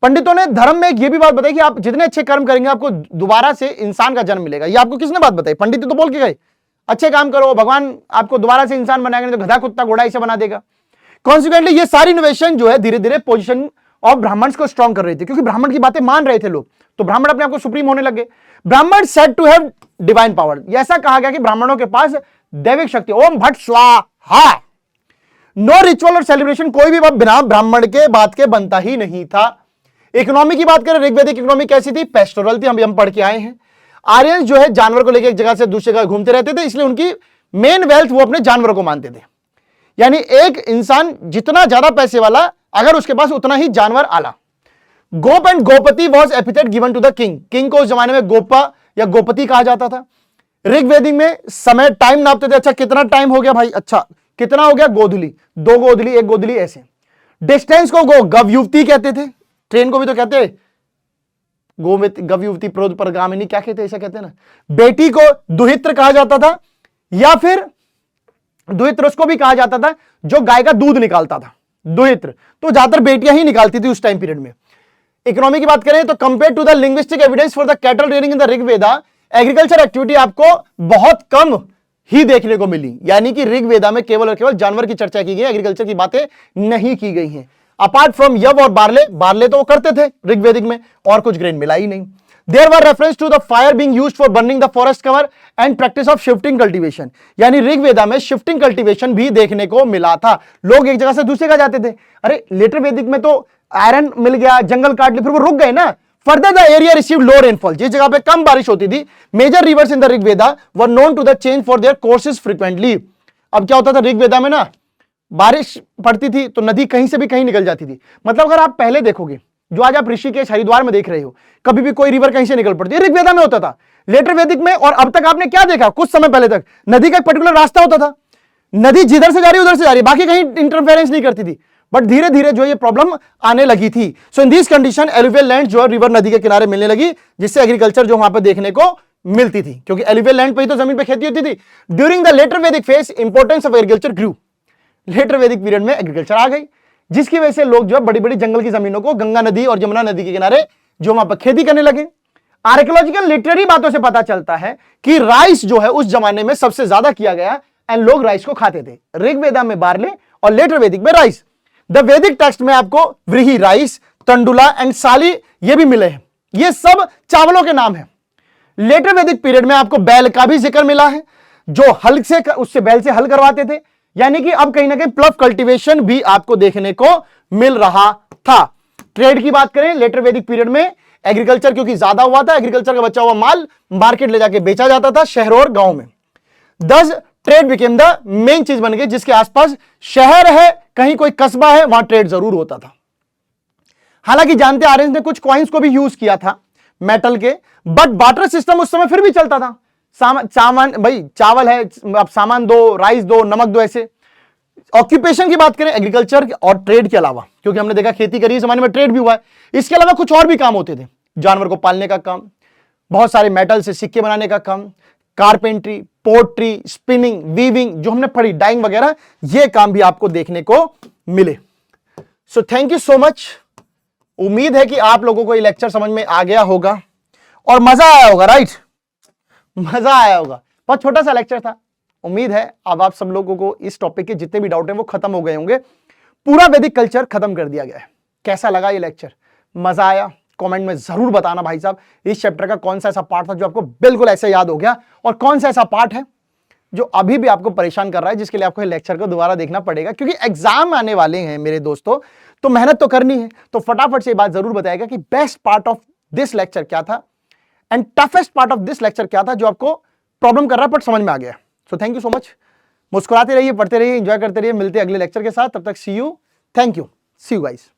पंडितों ने धर्म में यह भी बात बताई कि आप जितने अच्छे कर्म करेंगे आपको दोबारा से इंसान का जन्म मिलेगा। ये आपको किसने बात बताई? पंडित तो बोल के गए अच्छे काम करो, भगवान आपको दोबारा से इंसान बनाएगा, नहीं तो गधा कुत्ता घोड़ा इसे बना देगा। कॉन्सिक्वेंटली ये सारी इनोवेशन जो है धीरे धीरे पोजीशन और ब्राह्मण्स को स्ट्रॉन्ग कर रही थी, क्योंकि ब्राह्मण की बातें मान रहे थे लोग, तो ब्राह्मण अपने आप को सुप्रीम होने लगे। Brahman said to have divine power. ऐसा कहा गया कि ब्राह्मणों के पास दैविक शक्ति। ओम भट्ट स्वाहा। नो रिचुअल और सेलिब्रेशन, कोई भी बिना ब्राह्मण के बात के बनता ही नहीं था। इकोनॉमी की बात करें, ऋग्वेदिक इकोनॉमी कैसी थी? पेस्टोरल थी, हम पढ़ के आए हैं। आर्यन जो है जानवर को लेकर एक जगह से दूसरी जगह घूमते रहते थे, इसलिए उनकी मेन वेल्थ वो अपने जानवरों को मानते थे। यानी एक इंसान जितना ज्यादा पैसे वाला, अगर उसके पास उतना ही जानवर आला। Gopa and Gopati was epithet given to the king. King को उस जमाने में गोपा या गोपति कहा जाता था। ऋग्वेदिक में समय टाइम नापते थे। अच्छा कितना टाइम हो गया भाई? अच्छा कितना हो गया? गोधुली, 2 गोधुली, 1 गोधुली, ऐसे। डिस्टेंस को गवयुवती कहते थे। ट्रेन को भी तो कहते गवयुवती प्रोद परगामिनी, क्या कहते हैं, ऐसा कहते हैं ना। बेटी को दुहित्र कहा जाता था, या फिर दुहित्र उसको भी कहा जाता था जो गाय का दूध निकालता था, दुहित्र। तो ज्यादातर बेटियां ही निकालती थी उस टाइम पीरियड में। इकोनॉमी की बात करें तो compare to the linguistic evidence for the cattle rearing in the Rigveda, agriculture activity आपको बहुत कम ही देखने को मिली। यानी कि ऋग्वेदा में केवल और केवल जानवर की चर्चा की गई, एग्रीकल्चर की बातें नहीं की गई हैं। अपार्ट फ्रॉम यव और बार्ले, बार्ले तो वो करते थे ऋग्वेदिक में, और कुछ ग्रेन मिला ही नहीं। There were reference to the fire being used for burning the forest cover and practice of shifting cultivation. यानी ऋग्वेदा में शिफ्टिंग कल्टीवेशन भी देखने को मिला था। लोग एक जगह से दूसरी जगह जाते थे। अरे लेटर वैदिक में तो आयरन मिल गया, जंगल काट लिए, फिर वो रुक गए ना, further the area receive low rainfall, जिस जगह पे कम बारिश होती थी, major rivers in the Rigveda were known to the change for their courses frequently. अब क्या होता था ऋग्वेदा में ना, बारिश पड़ती थी तो नदी कहीं से भी कहीं निकल जाती थी। मतलब अगर आप पहले देखोगे, जो आज आप ऋषिकेश हरिद्वार में देख रहे हो, कभी भी कोई रिवर कहीं से निकल पड़ती है, ऋग्वेदा में होता था। लेटर वैदिक में और अब तक आपने क्या देखा, कुछ समय पहले तक नदी का एक पर्टिकुलर रास्ता होता था, नदी जिधर से जा रही है उधर से जा रही है, बाकी कहीं इंटरफेरेंस नहीं करती थी। बट धीरे धीरे जो ये प्रॉब्लम आने लगी थी। So in this condition alluvial land जो है रिवर नदी के किनारे मिलने लगी, जिससे एग्रीकल्चर जो वहां पर देखने को मिलती थी, क्योंकि एलुवियल लैंड पे ही तो जमीन पे खेती होती थी। During the later Vedic phase importance of agriculture grew, later Vedic period में एग्रीकल्चर आ गई, जिसकी वजह से लोग जो है बड़ी बड़ी जंगल की जमीनों को गंगा नदी और यमुना नदी के किनारे जो वहां पर खेती करने लगे। आर्कियोलॉजिकल लिटरेरी बातों से पता चलता है कि राइस जो है उस जमाने में सबसे ज्यादा किया गया एंड लोग राइस को खाते थे। ऋग्वेदा में बार्ले और लेटर वैदिक में राइस। द वैदिक टेक्स्ट में आपको व्रीहि राइस, तंडुला एंड साली ये भी मिले हैं, ये सब चावलों के नाम है। लेटर वैदिक पीरियड में आपको बैल का भी जिक्र मिला है, जो हल से उससे बैल से हल करवाते थे, यानी कि अब कहीं ना कहीं प्लव कल्टीवेशन भी आपको देखने को मिल रहा था। ट्रेड की बात करें, लेटर वैदिक पीरियड में एग्रीकल्चर क्योंकि ज्यादा हुआ था, एग्रीकल्चर का बचा हुआ माल मार्केट ले जाके बेचा जाता था शहरों और गांव में। दस ट्रेड बिकेम द मेन चीज बन गई, जिसके आसपास शहर है, कहीं कोई कस्बा है, वहां ट्रेड जरूर होता था। हालांकि जानते आर्यंस ने कुछ कॉइन्स को भी यूज किया था मेटल के, बट बार्टर सिस्टम उस समय फिर भी चलता था। सामान भाई चावल है, अब सामान दो, राइस दो, नमक दो, ऐसे। ऑक्यूपेशन की बात करें एग्रीकल्चर और ट्रेड के अलावा, क्योंकि हमने देखा खेती करी, इस जमाने में ट्रेड भी हुआ है, इसके अलावा कुछ और भी काम होते थे। जानवर को पालने का काम, बहुत सारे मेटल से सिक्के बनाने का काम, कारपेंट्री, पोट्री, स्पिनिंग, वीविंग, जो हमने पढ़ी, डाइंग वगैरह, ये काम भी आपको देखने को मिले। So thank you so much. उम्मीद है कि आप लोगों को ये लेक्चर समझ में आ गया होगा और मजा आया होगा, राइट? मजा आया होगा। बहुत छोटा सा लेक्चर था। उम्मीद है अब आप सब लोगों को इस टॉपिक के जितने भी डाउट हैं वो खत्म हो गए होंगे। पूरा वैदिक कल्चर खत्म कर दिया गया है। कैसा लगा ये लेक्चर? मजा आया? कमेंट में जरूर बताना भाई साहब, इस चैप्टर का कौन सा ऐसा पार्ट था जो आपको बिल्कुल ऐसे याद हो गया, और कौन सा ऐसा पार्ट है जो अभी भी आपको परेशान कर रहा है, जिसके लिए आपको लेक्चर को दोबारा देखना पड़ेगा, क्योंकि एग्जाम आने वाले हैं मेरे दोस्तों, तो मेहनत तो करनी है। तो फटाफट से ये बात जरूर बताएगा कि best part of this lecture क्या था and toughest part of this lecture क्या था, जो आपको प्रॉब्लम कर रहा है बट समझ में आ गया। So thank you so much. मुस्कुराते रहिए, पढ़ते रहिए, एंजॉय करते रहिए। मिलते हैं अगले लेक्चर के साथ, तब तक see you, thank you, see you guys.